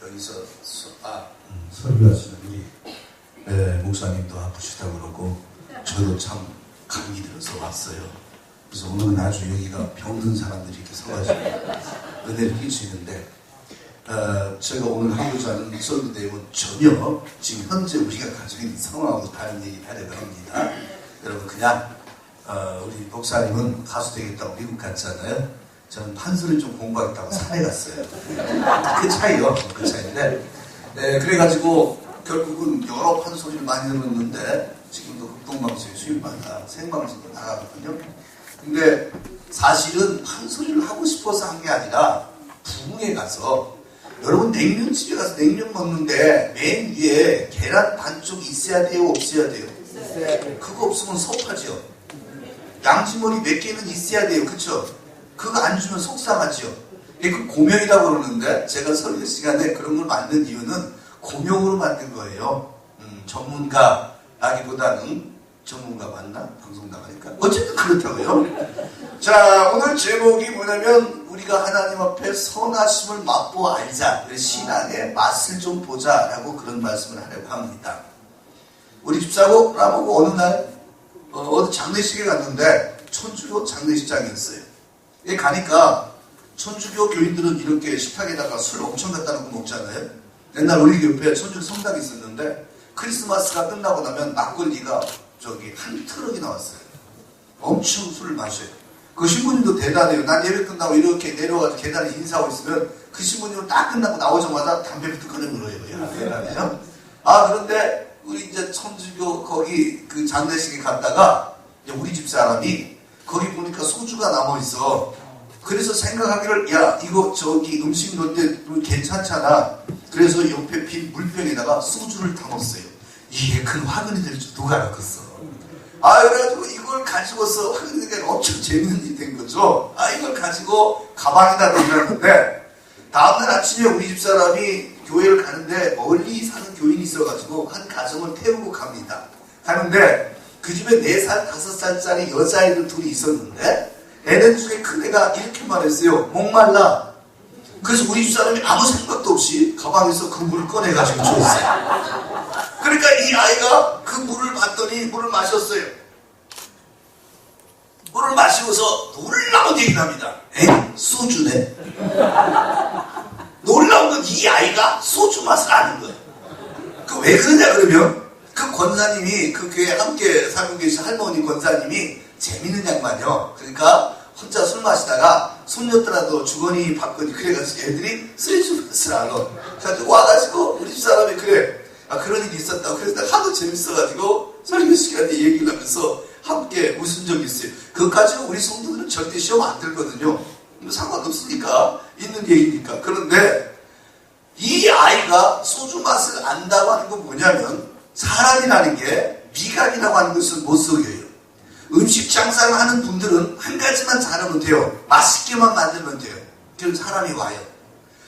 여기서 설교하시는 우리 목사님도 아프시다고 그러고 저도 참 감기 들어서 왔어요. 그래서 오늘은 아주 여기가 병든 사람들이 이렇게 서가지고 은혜를 낄 수 있는데 제가 오늘 하고자 하는 설교 내용은 전혀 지금 현재 우리가 가지고 있는 상황하고 다른 얘기를 하려고 합니다. 여러분 그냥 우리 목사님은 가수 되겠다고 미국 갔잖아요. 저는 판소리를 좀 공부하겠다고 산에 갔어요. 그 차이요. 그 차이인데 그래가지고 결국은 여러 판소리를 많이 들었는데 지금도 극동방송에 수요일마다 생방송도 나가거든요. 근데 사실은 판소리를 하고 싶어서 한 게 아니라 부흥에 가서 여러분 냉면집에 가서 냉면 먹는데 맨 위에 계란 반쪽이 있어야 돼요? 없어야 돼요? 그거 없으면 섭하죠. 양지머리 몇 개는 있어야 돼요. 그쵸? 그거 안 주면 속상하죠. 그 고명이라고 그러는데 제가 설교 시간에 그런 걸 만든 이유는 고명으로 만든 거예요. 전문가라기보다는 전문가 맞나? 방송 나가니까. 어쨌든 그렇다고요. 자, 오늘 제목이 뭐냐면 우리가 하나님 앞에 선하심을 맛보아 알자. 신앙의 맛을 좀 보자 라고 그런 말씀을 하려고 합니다. 우리 집사고 나보고 어느 날 어디 장례식에 갔는데 천주교 장례식장이었어요. 여기 가니까 천주교 교인들은 이렇게 식탁에다가 술 엄청 갖다 놓고 먹잖아요. 옛날 우리 옆에 천주교 성당이 있었는데 크리스마스가 끝나고 나면 막걸리가 한 트럭이 나왔어요. 엄청 술을 마셔요. 그 신부님도 대단해요. 난 예배 끝나고 이렇게 내려가서 계단에 인사하고 있으면 그 신부님은 딱 끝나고 나오자마자 담배부터 끊는 거예요. 대단해요. 그런데 우리 이제 천주교 거기 그 장례식에 갔다가 우리 집 사람이 거기 보니까 소주가 남아있어. 그래서 생각하기를 야 이거 음식 넣을 때 괜찮잖아. 그래서 옆에 빈 물병에다가 소주를 담았어요. 이게 큰 화근이 될 줄 누가 알았겠어. 그래가지고 이걸 가지고서 화근이 되니까 엄청 재밌는 일이 된 거죠. 이걸 가지고 가방에다 넣었는데 다음날 아침에 우리 집 사람이 교회를 가는데 멀리 사는 교인이 있어가지고 한 가정을 태우고 갑니다. 가는데 그 집에 4살, 5살짜리 여자아이들 둘이 있었는데 애들 중에 큰 애가 이렇게 말했어요. 목말라. 그래서 우리 집 사람이 아무 생각도 없이 가방에서 그 물을 꺼내가지고 줬어요. 그러니까 이 아이가 그 물을 봤더니 물을 마셨어요. 물을 마시고서 놀라운 얘기를 합니다. 소주네. 놀라운 건 이 아이가 소주 맛을 아는 거예요. 왜 그러냐 그러면 그 권사님이 그 교회에 함께 살고 계신 할머니 권사님이 재밌는 양반이요. 그러니까 혼자 술 마시다가 손녀들라도 주거니 받거니 그래가지고 애들이 쓰레기 맛을 알아. 그래가지고 와가지고 우리 집 사람이 그래. 그런 일이 있었다고. 그래서 하도 재밌어가지고 설교 시간에 얘기를 하면서 함께 웃은 적이 있어요. 그것 가지고 우리 성도들은 절대 시험 안 들거든요. 상관없으니까 있는 얘기니까. 그런데 이 아이가 소주 맛을 안다고 하는 건 뭐냐면 사람이라는 게 미각이라고 하는 것을 못 속여요. 음식 장사를 하는 분들은 한 가지만 잘하면 돼요. 맛있게만 만들면 돼요. 그럼 사람이 와요.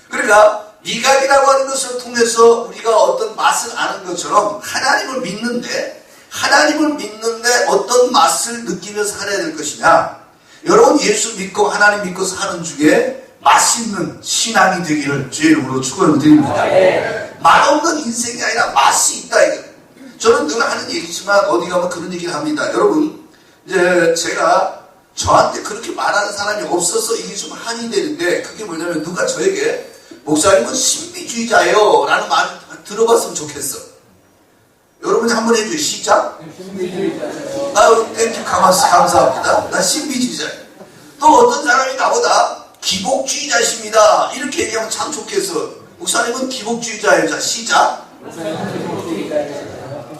그러니까 미각이라고 하는 것을 통해서 우리가 어떤 맛을 아는 것처럼 하나님을 믿는데 어떤 맛을 느끼면서 살아야 될 것이냐. 여러분 예수 믿고 하나님 믿고 사는 중에 맛있는 신앙이 되기를 주의 이름으로 축원을 드립니다. 맛없는 인생이 아니라 맛이 있다 이거. 저는 늘 하는 얘기지만 어디 가면 그런 얘기를 합니다. 여러분 이제 제가 저한테 그렇게 말하는 사람이 없어서 이게 좀 한이 되는데 그게 뭐냐면 누가 저에게 목사님은 신비주의자예요 라는 말 들어봤으면 좋겠어. 여러분이 한번 해줘요. 시작. 신비주의자예요. 땡큐 감사합니다. 나 신비주의자예요. 또 어떤 사람이 나보다 기복주의자십니다 이렇게 얘기하면 참 좋겠어. 목사님은 기복주의자예요. 자 시작.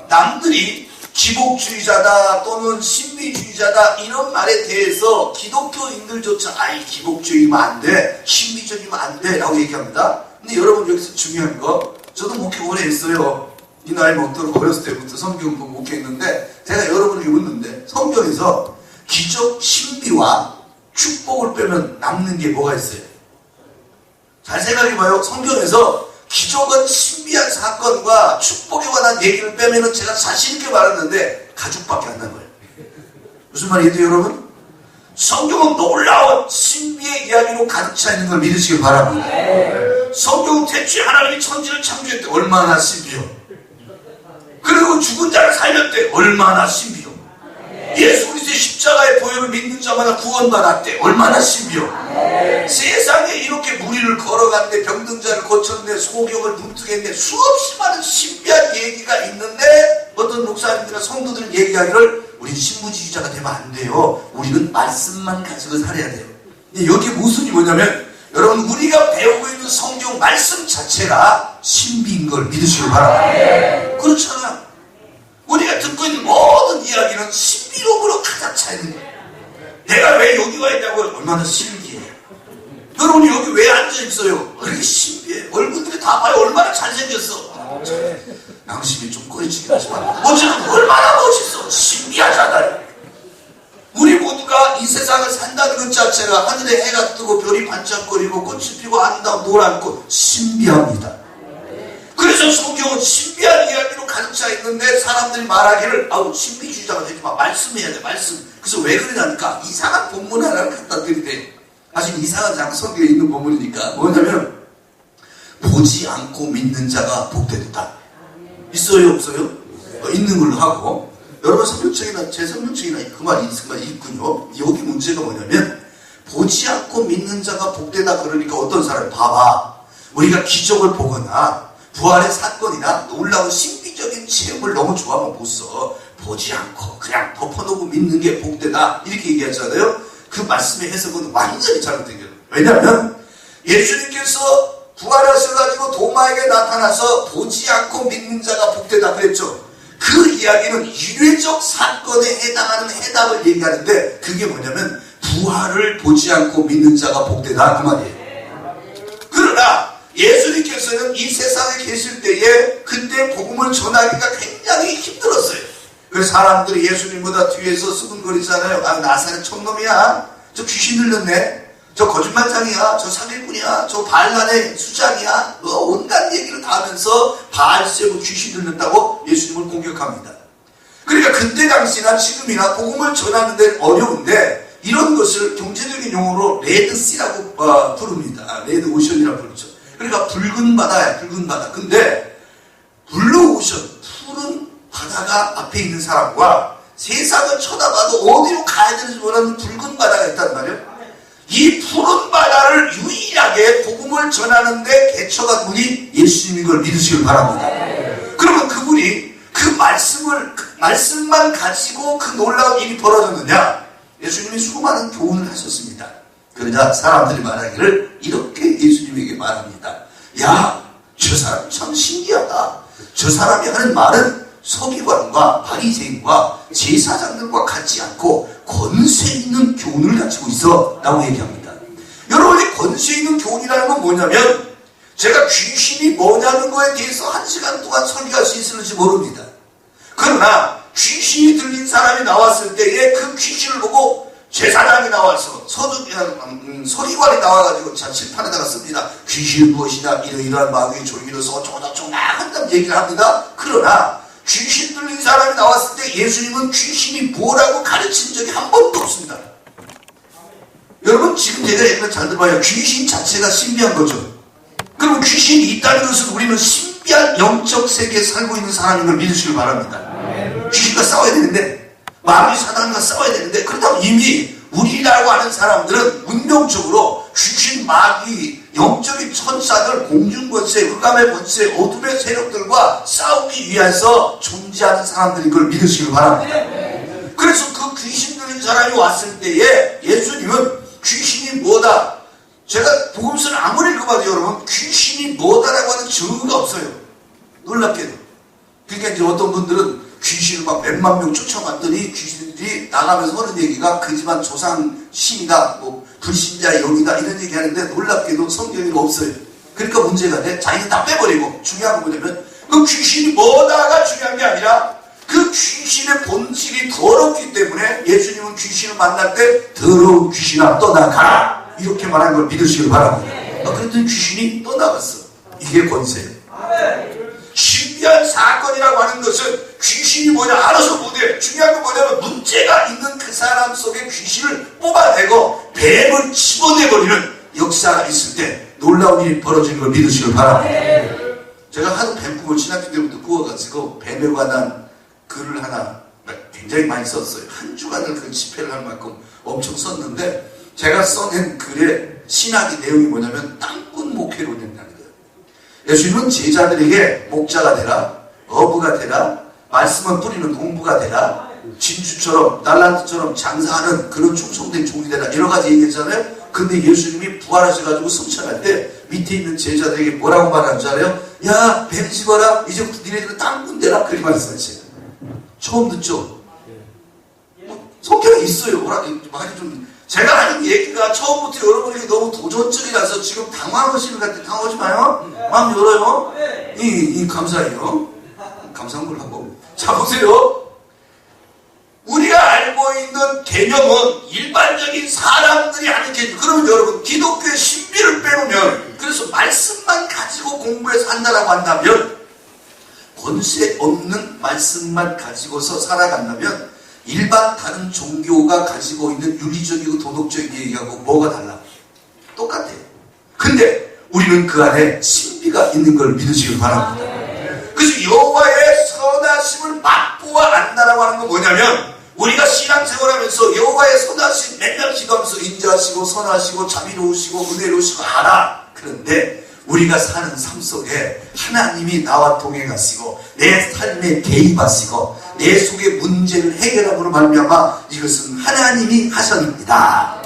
남들이 기복주의자다 또는 신비주의자다 이런 말에 대해서 기독교인들조차 기복주의면 안 돼, 신비주의면 안 돼 라고 얘기합니다. 근데 여러분 여기서 중요한 거, 저도 목회 오래 했어요. 이 나이 먹도록 어렸을 때부터 성경 보고 목회했는데 제가 여러분에게 묻는데 성경에서 기적 신비와 축복을 빼면 남는 게 뭐가 있어요? 잘 생각해봐요. 성경에서 기적은 신비한 사건과 축복에 관한 얘기를 빼면은 제가 자신있게 말했는데 가죽밖에 안 난 거예요. 무슨 말이죠 여러분? 성경은 놀라운 신비의 이야기로 가득 차 있는 걸 믿으시길 바랍니다. 성경 대체 하나님이 천지를 창조했대. 얼마나 신비요. 그리고 죽은 자를 살렸대. 얼마나 신비요. 예수 그리스도의 십자가의 보혈을 믿는 자마다 구원받았대. 얼마나 신비요. 세상에 이렇게 무리를 걸어갔네. 병든 자를 고쳤네. 소경을 눈뜨겠네. 수없이 많은 신비한 얘기가 있는데 어떤 목사님들이나 성도들은 얘기하기를 우리는 신무지휘자가 되면 안 돼요. 우리는 말씀만 가지고 살아야 돼요. 여기 모순이 뭐냐면 여러분 우리가 배우고 있는 성경 말씀 자체가 신비인 걸 믿으시길 바랍니다. 그렇잖아요. 우리가 듣고 있는 모든 이야기는 신비로움으로 가득 차 있는 거예요. 내가 왜 여기 와 있냐고. 얼마나 신기해. 여러분이 여기 왜 앉아있어요? 이렇게 신비해. 얼굴들이 다 봐요. 얼마나 잘생겼어. 양심이 좀 꺼리지긴 하지만 어쨌든 얼마나 멋있어. 신비하잖아요. 우리 모두가 이 세상을 산다는 것 자체가 하늘에 해가 뜨고 별이 반짝거리고 꽃이 피고 아름다운 노랗고 신비합니다. 그래서 성경은 신비한 이야기로 가득 차 있는데 사람들이 말하기를 아우 신비주의자가 되지 마. 말씀해야 돼. 말씀. 그래서 왜 그러냐니까 이상한 본문 하나를 갖다 드리대. 아주 이상한 장성경에 있는 본문이니까 뭐냐면 보지 않고 믿는 자가 복되다. 있어요 없어요? 있는 걸로 하고 여러분 성경책이나 제 성경책이나 그 말이 있군요. 여기 문제가 뭐냐면 보지 않고 믿는 자가 복되다 그러니까 어떤 사람이 봐봐. 우리가 기적을 보거나 부활의 사건이나 놀라운 신비적인 체험을 너무 좋아하면 못 써. 보지 않고 그냥 덮어놓고 믿는 게 복되다 이렇게 얘기하잖아요. 그 말씀의 해석은 완전히 잘못된 거예요. 왜냐하면 예수님께서 부활하셔가지고 도마에게 나타나서 보지 않고 믿는 자가 복되다 그랬죠. 그 이야기는 유례적 사건에 해당하는 해답을 얘기하는데 그게 뭐냐면 부활을 보지 않고 믿는 자가 복되다 그 말이에요. 그러나 예수님께서는 이 세상에 계실 때에 그때 복음을 전하기가 굉장히 힘들었어요. 그래서 사람들이 예수님보다 뒤에서 수근거리잖아요. 아 나사렛 촌놈이야. 저 귀신 들렸네. 저 거짓말장이야. 저 사기꾼이야. 저 바알란의 수장이야. 온갖 얘기를 다 하면서 바알세고 귀신 들렸다고 예수님을 공격합니다. 그러니까 그때 당시나 지금이나 복음을 전하는 데 어려운데 이런 것을 경제적인 용어로 레드시라고 부릅니다. 레드오션이라고 부르죠. 그러니까 붉은 바다야. 붉은 바다. 근데 블루오션 푸른 바다가 앞에 있는 사람과 세상을 쳐다봐도 어디로 가야 되는지 모르는 붉은 바다가 있단 말이에요. 이 푸른 바다를 유일하게 복음을 전하는데 개척한 분이 예수님인 걸 믿으시길 바랍니다. 그러면 그분이 그 말씀만 가지고 그 놀라운 일이 벌어졌느냐? 예수님이 수많은 교훈을 하셨습니다. 그러자 사람들이 말하기를 이렇게 예수님에게 말합니다. 야, 저 사람 참 신기하다. 저 사람이 하는 말은 서기관과 바리새인과 제사장들과 같지 않고 권세 있는 교훈을 가지고 있어 라고 얘기합니다. 여러분이 권세 있는 교훈이라는 건 뭐냐면 제가 귀신이 뭐냐는 거에 대해서 1시간 동안 설교할 수 있을지 모릅니다. 그러나 귀신이 들린 사람이 나왔을 때에 그 귀신을 보고 제사장이 나와서 서기관이 나와가지고 칠판에다가 씁니다. 귀신은 무엇이냐 이러이러한 마귀의 졸기로서 어쩌고저쩌고 막 한다는 얘기를 합니다. 그러나 귀신 들린 사람이 나왔을 때 예수님은 귀신이 뭐라고 가르친 적이 한 번도 없습니다. 여러분 지금 제가 얘기를 잘 들어봐요. 귀신 자체가 신비한 거죠. 그러면 귀신이 있다는 것은 우리는 신비한 영적 세계에 살고 있는 사람인 걸 믿으시길 바랍니다. 귀신과 싸워야 되는데 마귀 사단과 싸워야 되는데 그렇다면 이미 우리라고 하는 사람들은 운명적으로 귀신, 마귀, 영적인 천사들, 공중권세, 흑암의 권세, 어둠의 세력들과 싸우기 위해서 존재하는 사람들인 걸 믿으시길 바랍니다. 그래서 그 귀신 들린 사람이 왔을 때에 예수님은 귀신이 뭐다? 제가 복음서를 아무리 읽어봐도 여러분 귀신이 뭐다라고 하는 증거가 없어요. 놀랍게도. 그러니까 이제 어떤 분들은 귀신을 막 몇만 명 쫓아갔더니 귀신들이 나가면서 하는 얘기가 그 집안 조상 신이다, 뭐 불신자의 영이다 이런 얘기 하는데 놀랍게도 성경이 없어요. 그러니까 문제가 돼. 자기는 다 빼버리고 중요한 건 뭐냐면 그 귀신이 뭐다가 중요한 게 아니라 그 귀신의 본질이 더럽기 때문에 예수님은 귀신을 만날 때 더러운 귀신아 떠나가라 이렇게 말한 걸 믿으시길 바랍니다. 그랬더니 귀신이 떠나갔어. 이게 권세예요. 신비한 사건이라고 하는 것은 귀신이 뭐냐 알아서 못해. 중요한 건 뭐냐면 문제가 있는 그 사람 속에 귀신을 뽑아내고 뱀을 집어내버리는 역사가 있을 때 놀라운 일이 벌어지는 걸 믿으시길 바랍니다. 제가 하도 뱀 꿈을 신학교 때부터 꾸어가지고 뱀에 관한 글을 하나 굉장히 많이 썼어요. 한 주간을 그 집회를 할 만큼 엄청 썼는데, 제가 써낸 글의 신학의 내용이 뭐냐면 땅꾼 목회론이라는 거예요. 예수님은 제자들에게 목자가 되라, 어부가 되라, 말씀을 뿌리는 농부가 되라, 진주처럼 달란트처럼 장사하는 그런 충성된 종이 되라, 여러 가지 얘기했잖아요. 근데 예수님이 부활하셔가지고 승천할 때 밑에 있는 제자들에게 뭐라고 말하는 줄 알아요? 야, 뱀 집어라, 이제부터 니네들은 땅꾼 되라, 그렇게 말씀하셨어요. 처음 듣죠? 성경에 있어요. 많이 좀, 제가 하는 얘기가 처음부터 여러분에게 너무 도전적이라서 지금 당황하시는 것 같아요. 당황하지 마요. 마음 열어요. 감사해요. 감사한 걸 하고. 자, 보세요. 우리가 알고 있는 개념은 일반적인 사람들이 아는 개념. 그러면 여러분, 기독교의 신비를 빼놓으면, 그래서 말씀만 가지고 공부해서 한다라고 한다면, 권세 없는 말씀만 가지고서 살아간다면, 일반 다른 종교가 가지고 있는 윤리적이고 도덕적인 얘기하고 뭐가 달라? 똑같아요. 근데 우리는 그 안에 신비가 있는 걸 믿으시길 바랍니다. 그래서 여호와의 선하심을 맛보아 안다라고 하는 건 뭐냐면, 우리가 신앙생활하면서 여호와의 선하심 맨날 기도하면서 인자하시고 선하시고 자비로우시고 은혜로우시고 알아. 그런데 우리가 사는 삶 속에 하나님이 나와 동행하시고 내 삶에 개입하시고 내 속의 문제를 해결함으로 말미암아 이것은 하나님이 하셨습니다.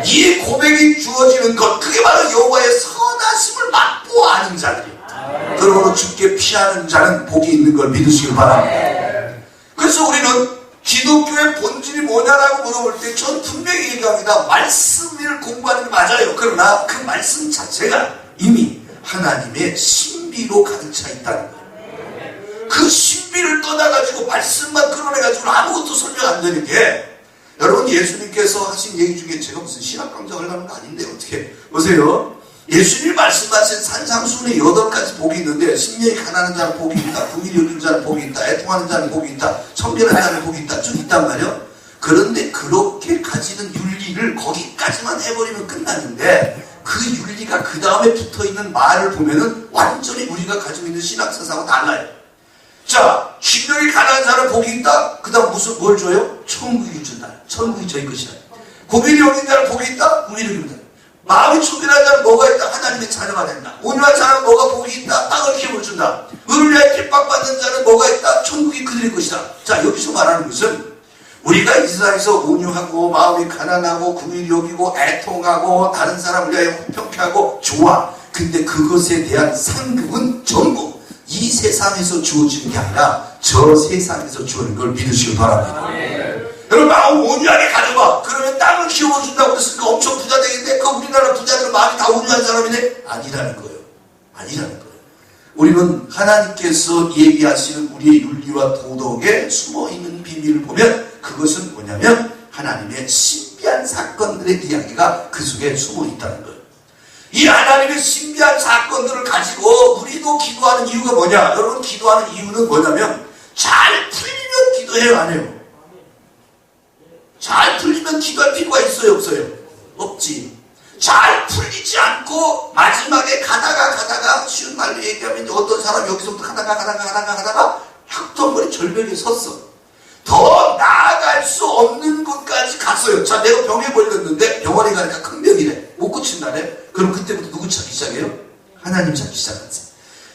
이 고백이 주어지는 것, 그게 바로 여호와의 선하심을 맛보아 아는 자들이에요. 그러므로 주께 피하는 자는 복이 있는 걸 믿으시길 바랍니다. 그래서 우리는 기독교의 본질이 뭐냐라고 물어볼 때 전 분명히 얘기합니다. 말씀을 공부하는 게 맞아요. 그러나 그 말씀 자체가 이미 하나님의 신비로 가득 차 있다는 거예요. 그 신비를 떠나가지고 말씀만 끌어내가지고 아무것도 설명 안 되는 게, 여러분 예수님께서 하신 얘기 중에 제가 무슨 신학 강좌를 하는 거 아닌데 어떻게 보세요. 예수님이 말씀하신 산상수훈의 8가지 복이 있는데, 심령이 가난한 자는 복이 있다, 긍휼이 여기는 자는 복이 있다, 애통하는 자는 복이 있다, 청결한 자는 복이 있다, 쭉 있단 말이에요. 그런데 그렇게 가지는 윤리를 거기까지만 해버리면 끝나는데, 그 윤리가 그 다음에 붙어있는 말을 보면은 완전히 우리가 가지고 있는 신학사상하고 달라요. 자, 심령이 가난한 자는 복이 있다. 그 다음 뭘 줘요? 천국이 준다. 천국이 저희 것이다. 긍휼이 여기는 자는 복이 있다. 긍휼이 여기는 자. 마음이 충실한 자는 뭐가 있다? 하나님의 자녀가 된다. 온유한 자는 뭐가 복이 있다? 땅을 기업을 준다. 의를 위하여 핍박받는 자는 뭐가 있다? 천국이 그들의 것이다. 자, 여기서 말하는 것은 우리가 이 세상에서 온유하고 마음이 가난하고 긍휼히 여기고 애통하고 다른 사람을 위하여 평평하고 좋아. 근데 그것에 대한 상급은 전부 이 세상에서 주어지는 게 아니라 저 세상에서 주어지는 걸 믿으시길 바랍니다. 여러분 마음 온유하게 가져봐. 그러면 땅을 키워준다고 그랬으니까 엄청 부자 되겠네. 그 우리나라 부자들은 마음이 다 온유한 사람이네. 아니라는 거예요. 아니라는 거예요. 우리는 하나님께서 얘기하시는 우리의 윤리와 도덕에 숨어있는 비밀을 보면 그것은 뭐냐면 하나님의 신비한 사건들의 이야기가 그 속에 숨어있다는 거예요. 이 하나님의 신비한 사건들을 가지고 우리도 기도하는 이유가 뭐냐? 여러분 기도하는 이유는 뭐냐면 잘 풀리면 기도해요, 안 해요? 잘 풀리면 기도할 필요가 있어요, 없어요? 없지. 잘 풀리지 않고 마지막에 가다가 쉬운 말로 얘기하면 어떤 사람이 여기서부터 가다가 학통머리 절벽에 섰어. 더 나아갈 수 없는 곳까지 갔어요. 자, 내가 병에 걸렸는데 병원에 가니까 큰 병이래. 못 고친다네. 그럼 그때부터 누구 찾기 시작해요? 하나님 찾기 시작하지.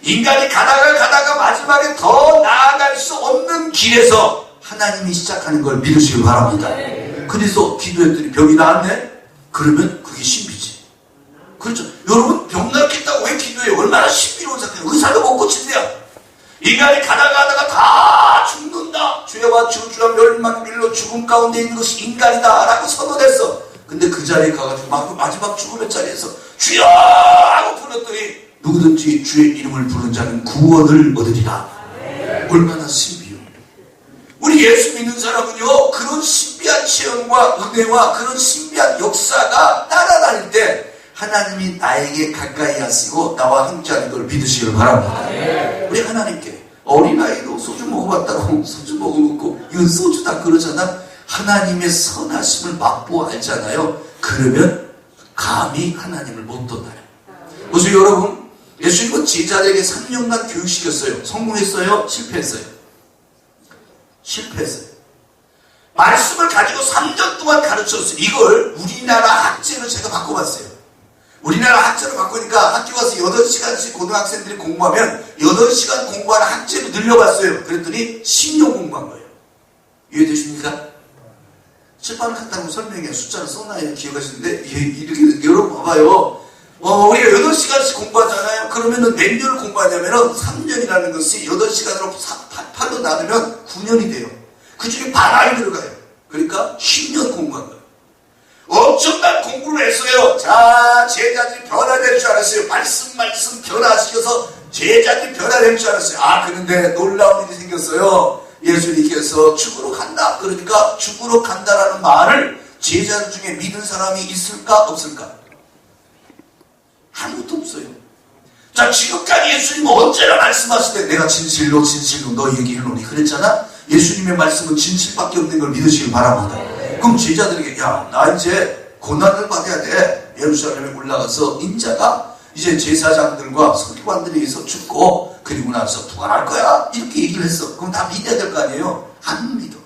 인간이 가다가 마지막에 더 나아갈 수 없는 길에서 하나님이 시작하는 걸 믿으시길 바랍니다. 그래서 기도했더니 병이 나았네? 그러면 그게 신비지. 그렇죠. 여러분 병 낫겠다고 왜 기도해요? 얼마나 신비로운 사건이에요. 의사도 못 고친대요. 인간이 가다가 다 죽는다. 주여와 주주와 멸망밀로 죽음 가운데 있는 것이 인간이다 라고 선언했어. 근데 그 자리에 가가지고 마지막 죽음의 자리에서 주여 하고 불렀더니 누구든지 주의 이름을 부른 자는 구원을 얻으리라. 얼마나 신비요. 우리 예수 믿는 사람은요 그런 신비한 체험과 은혜와 그런 신비한 역사가 따라다닐 때 하나님이 나에게 가까이 하시고 나와 함께하는 걸 믿으시길 바랍니다. 우리 하나님께 어린아이도 소주 먹어봤다고 소주 먹어놓고 이건 소주다 그러잖아. 하나님의 선하심을 맛보아 알잖아요. 그러면 감히 하나님을 못 떠나요. 보세요 여러분, 예수님은 제자들에게 3년간 교육시켰어요. 성공했어요? 실패했어요? 실패했어요. 말씀을 가지고 3년 동안 가르쳤어요. 이걸 우리나라 학제로 제가 바꿔봤어요. 우리나라 학제로 바꾸니까 학교 가서 8시간씩 고등학생들이 공부하면 8시간 공부하는 학제로 늘려봤어요. 그랬더니 10년 공부한 거예요. 이해되십니까? 칠판을 갖다고 설명해 숫자를 써놔야 기억하시는데, 이렇게 여러분 봐봐요. 우리가 8시간씩 공부하잖아요. 그러면은 몇 년을 공부하냐면은 3년이라는 것이 8시간으로 8로 나누면 9년이 돼요. 그 중에 반환이 들어가요. 그러니까 10년 공부한 거예요. 엄청난 공부를 했어요. 자, 제자들이 변화될 줄 알았어요. 말씀 변화시켜서 제자들이 변화될 줄 알았어요. 그런데 놀라운 일이 생겼어요. 예수님께서 죽으러 간다. 그러니까 죽으러 간다라는 말을 제자들 중에 믿은 사람이 있을까 없을까? 아무것도 없어요. 자, 지금까지 예수님은 언제나 말씀하실 때 내가 진실로 너희에게 이르노니 그랬잖아. 예수님의 말씀은 진실밖에 없는 걸 믿으시길 바랍니다. 그럼 제자들에게 나 이제 고난을 받아야 돼. 예루살렘에 올라가서 인자가 이제 제사장들과 서기관들에 의해서 죽고 그리고 나서 부활할 거야. 이렇게 얘기를 했어. 그럼 다 믿어야 될 거 아니에요? 안 믿어.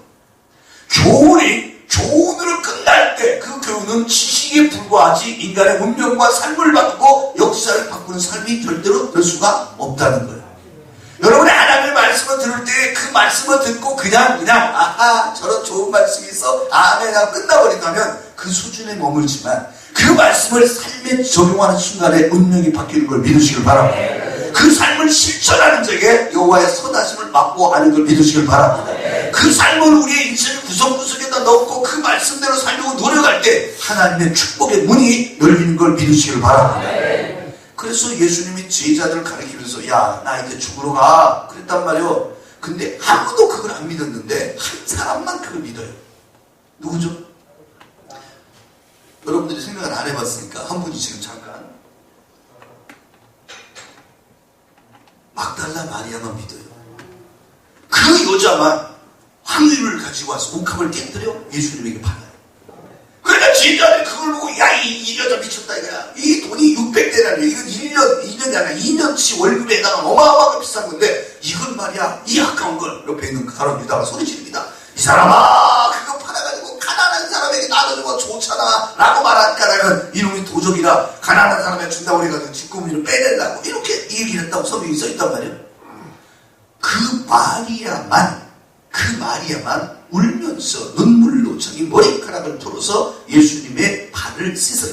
교훈으로 끝날 때 그 교훈은 지식에 불과하지 인간의 운명과 삶을 바꾸고 역사를 바꾸는 삶이 절대로 될 수가 없다는 거예요. 여러분이 하나님의 말씀을 들을 때 그 말씀을 듣고 그냥 저런 좋은 말씀이 있어 아멘 하고 끝나버린다면 그 수준에 머물지만 그 말씀을 삶에 적용하는 순간에 운명이 바뀌는 걸 믿으시길 바랍니다. 그 삶을 실천하는 적에 여호와의 선하심을 맛보아 아는 걸 믿으시길 바랍니다. 그 삶을 우리의 인생의 구석구석에다 넣고 그 말씀대로 살려고 노력할 때 하나님의 축복의 문이 열리는 걸 믿으시길 바랍니다. 그래서 예수님이 제자들을 가르치면서 나 이제 죽으러 가 그랬단 말이에요. 근데 아무도 그걸 안 믿었는데 한 사람만 그걸 믿어요. 누구죠? 여러분들이 생각을 안 해봤으니까 한 분이 지금 잠깐 막달라 마리아만 믿어요. 그 여자만 황유를 가지고 와서 옥합을 깨뜨려 예수님에게 팔아요. 그러니까 제자들이 그걸 보고 이 여자 미쳤다 이거야. 이 돈이 600데나리야. 이건 2년이 아니라 2년치 월급에다가 어마어마하게 비싼 건데 이건 말이야 이 아까운 걸. 옆에 있는 그 사람 유다가 소리 지릅니다. 이 사람아 그거 팔아가지고 가난한 사람에게 나눠주면 좋잖아 라고 말하니까 나는 이놈이 도적이라 가난한 사람에게 준다고 그래가지고 뒷구멍을 빼내려고 이렇게 얘기를 했다고 성경이 써있단 말이에요. 그 마리아만 울면서 눈물로 자기 머리카락을 털어서 예수님의 발을 씻어요.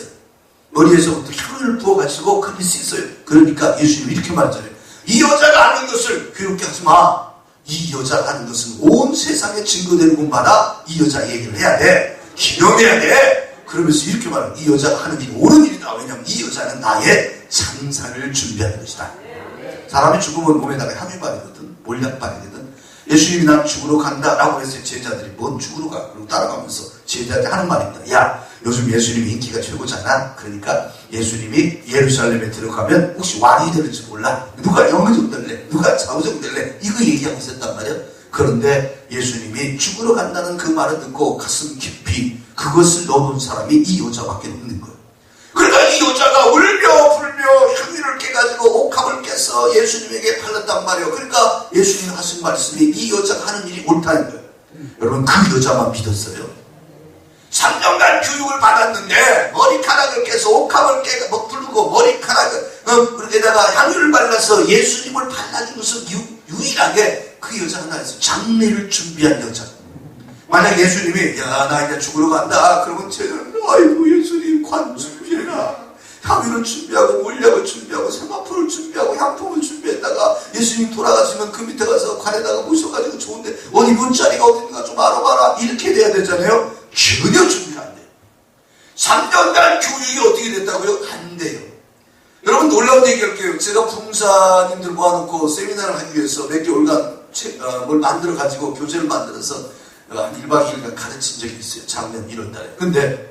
머리에서부터 향을 부어가지고 그렇게 씻어요. 그러니까 예수님이 이렇게 말하잖아요. 이 여자가 하는 것을 괴롭게 하지 마. 이 여자가 하는 것은 온 세상에 증거되는 곳마다 이 여자 얘기를 해야 돼. 기념해야 돼. 그러면서 이렇게 말해요. 이 여자가 하는 일이 옳은 일이다. 왜냐하면 이 여자는 나의 장사를 준비하는 것이다. 사람이 죽으면 몸에다가 향이 바르거든. 몰약 바르거든. 예수님이 난 죽으러 간다 라고 했어요. 제자들이 뭔 죽으러 가? 그리고 따라가면서 제자들이 하는 말입니다. 요즘 예수님이 인기가 최고잖아. 그러니까 예수님이 예루살렘에 들어가면 혹시 왕이 될지 몰라. 누가 영의정 될래? 누가 좌우정 될래? 이거 얘기하고 있었단 말이야. 그런데 예수님이 죽으러 간다는 그 말을 듣고 가슴 깊이 그것을 넣어본 사람이 이 여자밖에 없는 거예요. 그러니까 이 여자가 울며 불며 향유를 깨가지고 옥합을 깨서 예수님에게 팔렸단 말이에요. 그러니까 예수님이 하신 말씀이 이 여자가 하는 일이 옳다는 거예요. 여러분 그 여자만 믿었어요. 3년간 교육을 받았는데 머리카락을 깨서 옥합을 부르고 머리카락을 그렇게다가 향유를 발라서 예수님을 발라준 것은 유일하게 그 여자 하나였어요. 장례를 준비한 여자. 만약 예수님이 나 이제 죽으러 간다 그러면 쟤는 아이고 예수님 관 준비해라. 향유를 준비하고 물약을 준비하고 세마포를 준비하고 향품을 준비했다가 예수님 돌아가시면 그 밑에 가서 관에다가 모셔가지고 좋은데 어디 문자리가 어딘가 좀 알아봐라 이렇게 돼야 되잖아요. 전혀 준비가 안 돼요. 3년간 교육이 어떻게 됐다고요? 안 돼요. 여러분 놀라운 얘기 할게요. 제가 부흥사님들 모아놓고 세미나를 하기 위해서 몇 개월간 뭘 만들어가지고 교재를 만들어서 한 1박 2일간 가르친 적이 있어요. 작년 1월달에. 근데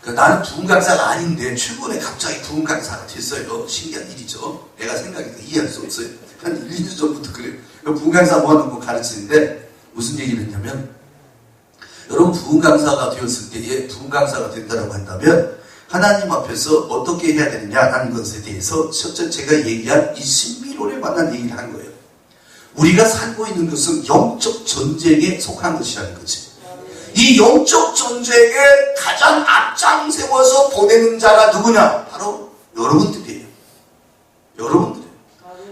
나는 부흥 강사가 아닌데 최근에 갑자기 부흥 강사가 됐어요. 신기한 일이죠. 내가 생각해도 이해할 수 없어요. 한 1, 2년 전부터 그래요. 부흥 강사 모아놓고 가르치는데 무슨 얘기를 했냐면 여러분 부흥 강사가 되었을 때에 부흥 강사가 된다고 한다면 하나님 앞에서 어떻게 해야 되느냐라는 것에 대해서 첫째 제가 얘기한 이 신비론에 관한 얘기를 한 거예요. 우리가 살고 있는 것은 영적 전쟁에 속한 것이라는 거지. 이 영적 전쟁에 가장 앞장 세워서 보내는 자가 누구냐? 바로 여러분들이에요. 여러분들이에요.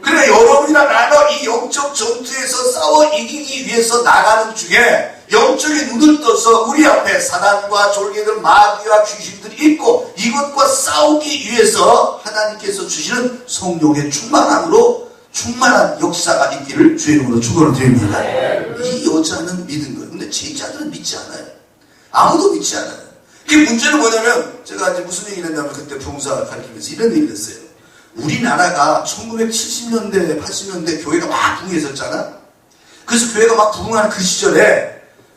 그러니까 여러분이나 나가 이 영적 전투에서 싸워 이기기 위해서 나가는 중에 영적인 눈을 떠서 우리 앞에 사단과 졸개들, 마귀와 귀신들이 있고 이것과 싸우기 위해서 하나님께서 주시는 성령의 충만함으로 충만한 역사가 있기를 주의 이름으로 축원을 드립니다. 이 여자는 믿은 거예요. 근데 제자들은 믿지 않아요. 아무도 믿지 않아요. 그 문제는 뭐냐면 제가 이제 무슨 얘기를 했냐면 그때 봉사 가르치면서 이런 얘기를 했어요. 우리나라가 1970년대, 80년대 교회가 막 부흥했었잖아. 그래서 교회가 막 부흥하는 그 시절에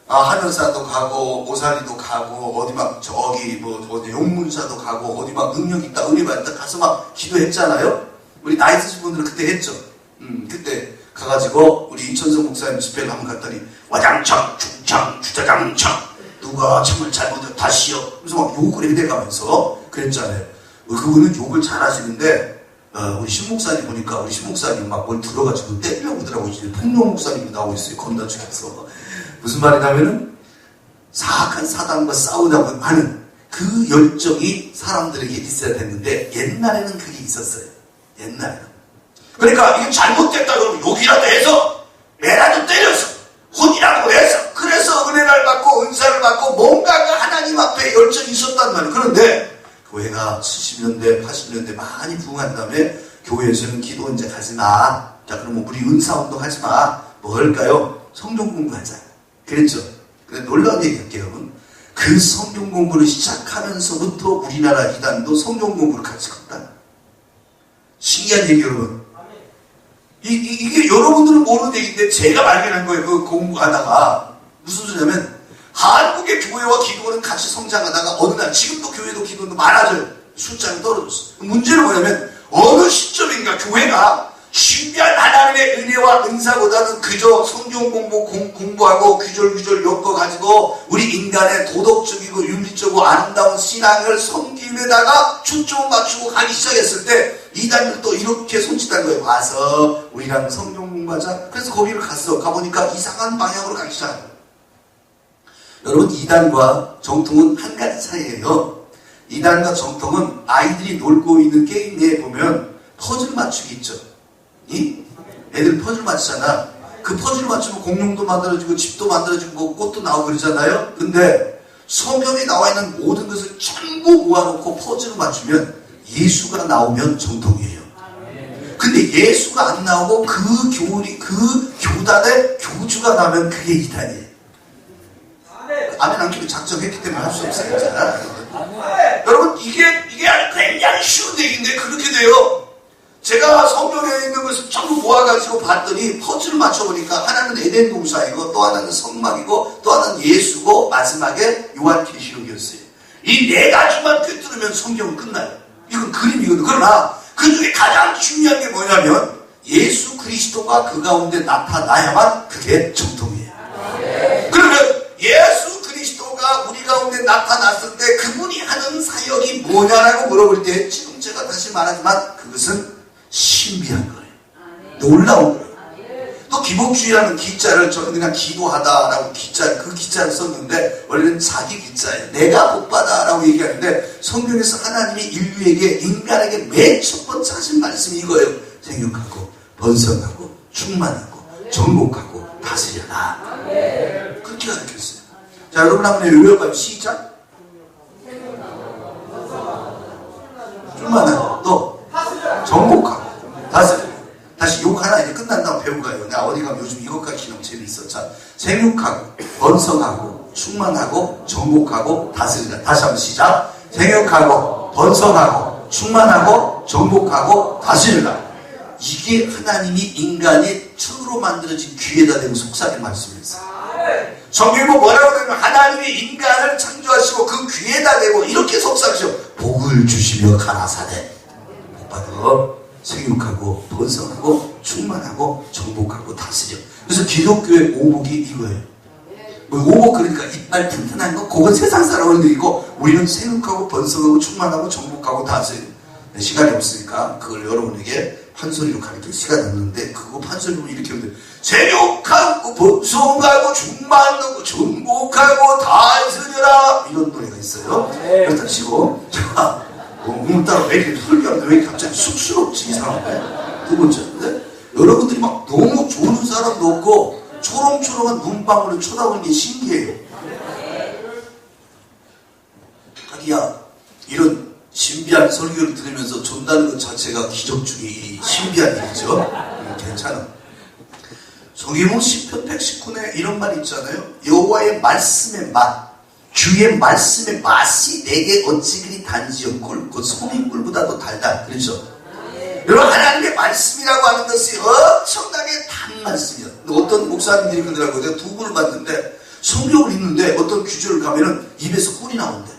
하늘사도 가고 오살리도 가고 어디 막 저기 뭐 어디 용문사도 가고 어디 막 능력 있다 은혜 받다 가서 막 기도했잖아요. 우리 나이 드신 분들은 그때 했죠. 그때 가가지고 우리 이천성 목사님 집회를 한번 갔더니 와장창 중창 주자장창 누가 참을 잘못해 다시요. 그래서 막 욕을 해대가면서 그랬잖아요. 그분은 욕을 잘하시는데 우리 신목사님 보니까 우리 신목사님 막 뭘 들어가지고 때리려고 그러더라고요. 폭력 목사님이 나오고 있어요. 건너 쪽에서. 무슨 말이냐면은 사악한 사단과 싸우자고 하는 그 열정이 사람들에게 있어야 됐는데 옛날에는 그게 있었어요. 옛날에는. 그러니까 이게 잘못됐다 그러면 욕이라도 해서 매라도 때려서 혼이라도 해서 그래서 은혜를 받고 은사를 받고 뭔가가 하나님 앞에 열정이 있었단 말이에요. 그런데 교회가 70년대 80년대 많이 부흥한 다음에 교회에서는 기도 이제 가지 마. 자 그러면 우리 은사운동 하지 마. 뭐 할까요? 성경 공부하자. 그랬죠. 근데 놀라운 얘기 할게요, 여러분. 그 성경 공부를 시작하면서부터 우리나라 이단도 성경 공부를 같이 갔다. 신기한 얘기, 여러분. 이게 여러분들은 모르는 얘기인데 제가 발견한 거예요. 그 공부하다가. 무슨 소리냐면, 한국의 교회와 기도는 같이 성장하다가 어느 날, 지금도 교회도 기도도 많아져요. 숫자가 떨어졌어. 문제는 뭐냐면, 어느 시점인가 교회가 신비한 하나님의 은혜와 은사보다는 그저 성경 공부하고 규절 엮어가지고 우리 인간의 도덕적이고 윤리적이고 아름다운 신앙을 섬김에다가 초점을 맞추고 가기 시작했을 때 이단들도 이렇게 손짓한 거예요. 와서 우리랑 성경 공부하자. 그래서 거기를 갔어. 가보니까 이상한 방향으로 가기 시작한 거예요. 여러분 이단과 정통은 한 가지 차이예요. 이단과 정통은 아이들이 놀고 있는 게임 내에 보면 퍼즐 맞추기 있죠. 애들 퍼즐 맞추잖아. 그 퍼즐 맞추면 공룡도 만들어지고 집도 만들어지고 꽃도 나오고 그러잖아요. 근데 성경에 나와 있는 모든 것을 전부 모아놓고 퍼즐을 맞추면 예수가 나오면 정통이에요. 근데 예수가 안 나오고 그 교단의 교주가 나면 그게 이단이에요. 아멘 안 키면 작정했기 때문에 할 수 없어요. 여러분 이게 굉장히 쉬운 얘기인데 그렇게 돼요. 제가 성경에 있는 것을 전부 모아가지고 봤더니 퍼즐을 맞춰보니까 하나는 에덴 동산이고 또 하나는 성막이고 또 하나는 예수고 마지막에 요한계시록이었어요. 이 네 가지만 꿰뚫으면 성경은 끝나요. 이건 그림이거든요. 그러나 그 중에 가장 중요한 게 뭐냐면 예수 그리스도가 그 가운데 나타나야만 그게 정통이에요. 그러면 예수 그리스도가 우리 가운데 나타났을 때 그분이 하는 사역이 뭐냐라고 물어볼 때 지금 제가 다시 말하지만 그것은 신비한 거예요. 놀라운 거예요. 또 기복주의라는 기자를 저는 그냥 기도하다라고 그 기자를 썼는데 원래는 자기 기자예요. 내가 복받아라고 얘기하는데 성경에서 하나님이 인류에게 인간에게 맨 첫 번째 하신 말씀이 이거예요. 생육하고 번성하고 충만하고 정복하고 다스려라. 그렇게 가르쳤어요. 자 여러분 한번 외워봐요. 시작. 충만하고 또 정복하고 다스려. 다시 욕 하나 이제 끝난 다음 배우고 가요. 나 어디 가면 요즘 이것까지 너무 재밌어. 자, 생육하고 번성하고 충만하고 정복하고 다스리라. 다시 한번 시작. 생육하고 번성하고 충만하고 정복하고 다스리라. 이게 하나님이 인간이 처로 만들어진 귀에다 대고 속삭인 말씀이었어요. 성경이 뭐라고 하냐면 하나님이 인간을 창조하시고 그 귀에다 대고 이렇게 속삭이셔. 복을 주시며 가라사대 복 받아 생육하고 번성하고 충만하고 정복하고 다스려. 그래서 기독교의 오목이 이거예요. 뭐 오고 그러니까 이빨 튼튼한 거 그건 세상 사람은 느리고 우리는 생육하고 번성하고 충만하고 정복하고 다스려야 돼. 시간이 없으니까 그걸 여러분에게 판소리로 가르칠 시간이 없는데 그거 판소리로 이렇게 하면 돼. 생육하고 번성하고 충만하고 정복하고 다스려라 이런 노래가 있어요. 그렇다 치고 자 오늘따라 왜 이렇게 설교하는데 왜 이렇게 갑자기 쑥스럽지 이상한데. 두 번째인데 여러분들이 막 너무 좋은 사람도 없고 초롱초롱한 눈방울을 쳐다보는 게 신기해요. 하기야 이런 신비한 설교를 들으면서 전다는 것 자체가 기적 중에 신비한 일이죠. 괜찮아. 성경은 시편 119에 이런 말이 있잖아요. 여호와의 말씀의 맛, 주의 말씀의 맛이 내게 어찌 그리 단지요 꿀, 곧 소민꿀보다도 달다. 그렇죠? 여러분 하나님의 말씀이라고 하는 것이 엄청나게 단 말씀이에요. 어떤 목사님들이 그러더라고요. 내가 두 분을 봤는데 성경을 읽는데 어떤 규절을 가면은 입에서 꿀이 나온대.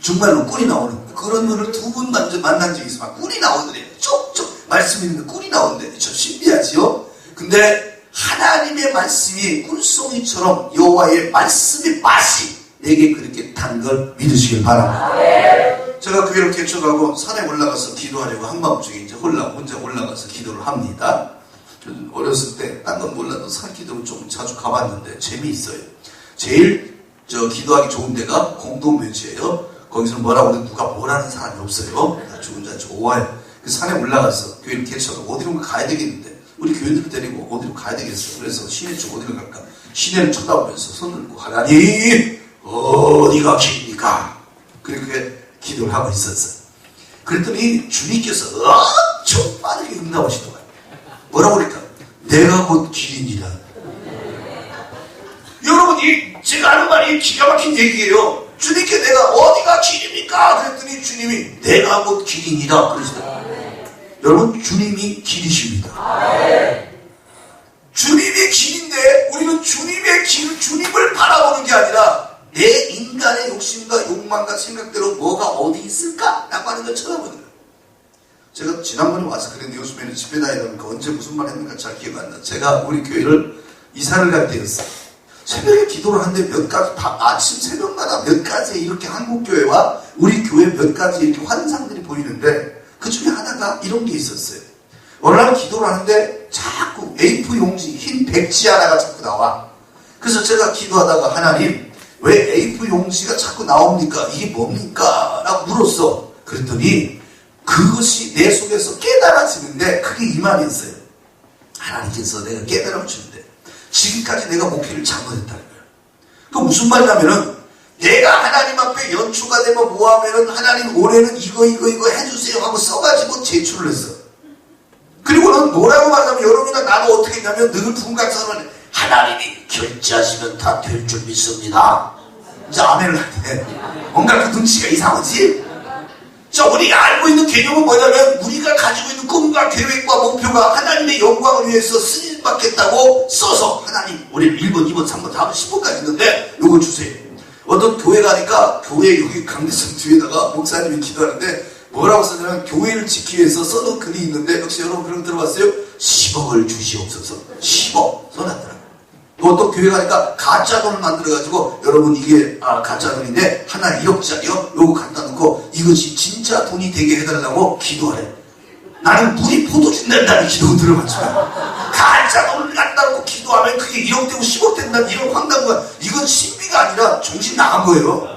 정말로 꿀이 나오는 그런 분을 두 분 만난 적이 있어요. 꿀이 나오더래요. 쪽쪽 말씀 있는데 꿀이 나온대. 참 신비하지요. 근데 하나님의 말씀이 꿀송이처럼 여호와의 말씀의 맛이 내게 그렇게 단 걸 믿으시길 바랍니다. 제가 교회를 개척하고 산에 올라가서 기도하려고 한밤중에 이제 혼자 올라가서 기도를 합니다. 어렸을 때 딴 건 몰라도 산 기도를 좀 자주 가봤는데 재미있어요. 제일 기도하기 좋은 데가 공동묘지예요. 거기서는 뭐라고 해도 누가 뭐라는 사람이 없어요. 다 혼자 좋아요. 그 산에 올라가서 교회를 개척하고 어디로 가야 되겠는데 우리 교인들 데리고 어디로 가야 되겠어. 그래서 시내 쪽 어디로 갈까? 시내를 쳐다보면서 손을 들고 하나님 어디가 길입니까? 그렇게 기도를 하고 있었어요. 그랬더니 주님께서 엄청 빠르게 응답하시더라고요. 뭐라고 그럴까? 내가 곧 길이니라. 여러분이 제가 하는 말이 기가 막힌 얘기예요. 주님께 내가 어디가 길입니까? 그랬더니 주님이 내가 곧 길이니라 그러시더라고요. 여러분 주님이 길이십니다. 주님이 길인데 우리는 주님의 길, 주님을 바라보는 게 아니라 내 인간의 욕심과 욕망과 생각대로 뭐가 어디 있을까? 라고 하는 걸 쳐다보는 거예요. 제가 지난번에 와서 그랬는데 요즘에는 집회 다니다니까 언제 무슨 말 했는가 잘 기억 안 나. 제가 우리 교회를 이사를 갈 때였어요. 새벽에 기도를 하는데 몇 가지, 아침 새벽마다 몇 가지 이렇게 한국교회와 우리 교회 몇 가지 이렇게 환상들이 보이는데 그 중에 하나가 이런 게 있었어요. 어느 날 기도를 하는데 자꾸 A4 용지, 흰 백지 하나가 자꾸 나와. 그래서 제가 기도하다가 하나님, 왜 A4 용지가 자꾸 나옵니까? 이게 뭡니까? 라고 물었어. 그랬더니 그것이 내 속에서 깨달아지는데 그게 이 말이었어요. 하나님께서 내가 깨달음을 주는데 지금까지 내가 목회를 잘못했다는 거예요. 그 무슨 말이냐면은 내가 하나님 앞에 연초가 되면 뭐하면은 하나님 올해는 이거 해주세요 하고 써가지고 제출을 했어. 그리고는 뭐라고 말하면 여러분이나 나도 어떻게 했냐면 늘 풍각성을 하나님이 결제하시면 다 될 줄 믿습니다. 이제 아멘을 하네. 뭔가 그 눈치가 이상하지? 자, 우리가 알고 있는 개념은 뭐냐면 우리가 가지고 있는 꿈과 계획과 목표가 하나님의 영광을 위해서 쓰임받겠다고 써서 하나님 우리는 1번, 2번, 3번, 4번, 10번까지 있는데 요거 주세요. 어떤 교회 가니까 교회 여기 강대성 뒤에다가 목사님이 기도하는데 뭐라고 쓰냐면 교회를 지키기 위해서 써놓은 글이 있는데 역시 여러분 그런 거 들어봤어요? 10억을 주시옵소서. 10억 써놨더라고요. 또 어떤 교회 가니까 가짜 돈을 만들어가지고 여러분 이게 가짜 돈인데 하나 1억짜리요? 요거 갖다 놓고 이것이 진짜 돈이 되게 해달라고 기도하래. 나는 물이 포도주 낸다는 기도 들어봤지만 가짜 돈을 갖다 놓고 기도하면 그게 1억 되고 10억 된다는 이런 황당한 이건 신비가 아니라 정신 나간 거예요.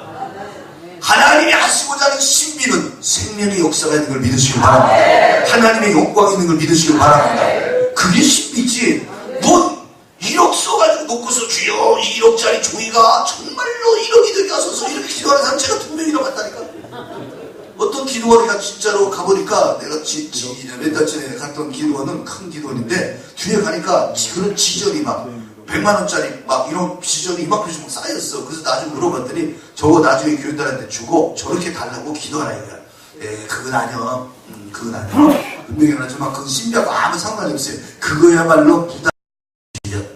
하나님이 하시고자 하는 신비는 생명의 역사가 있는 걸 믿으시길 바랍니다. 하나님의 영광이 있는 걸 믿으시길 바랍니다. 그게 신비지. 넌 1억 써가지고 놓고서 주여 1억짜리 종이가 정말로 1억이 되게 하소서 이렇게 기도하는 사람 제가 2명이나 봤다니까. 어떤 기도원이가 진짜로 가보니까 내가 몇 달 전에 갔던 기도원은 큰 기도원인데 뒤에 가니까 그런 지전이 막 100만원짜리 막 이런 지전이 이만큼 좀 쌓였어. 그래서 나중에 물어봤더니 저거 나중에 교인들한테 주고 저렇게 달라고 기도하라 이거야. 그건 아니야. 그건 아니야. 분명히 하지만 그건 신비하고 아무 상관이 없어요. 그거야말로 부담이야.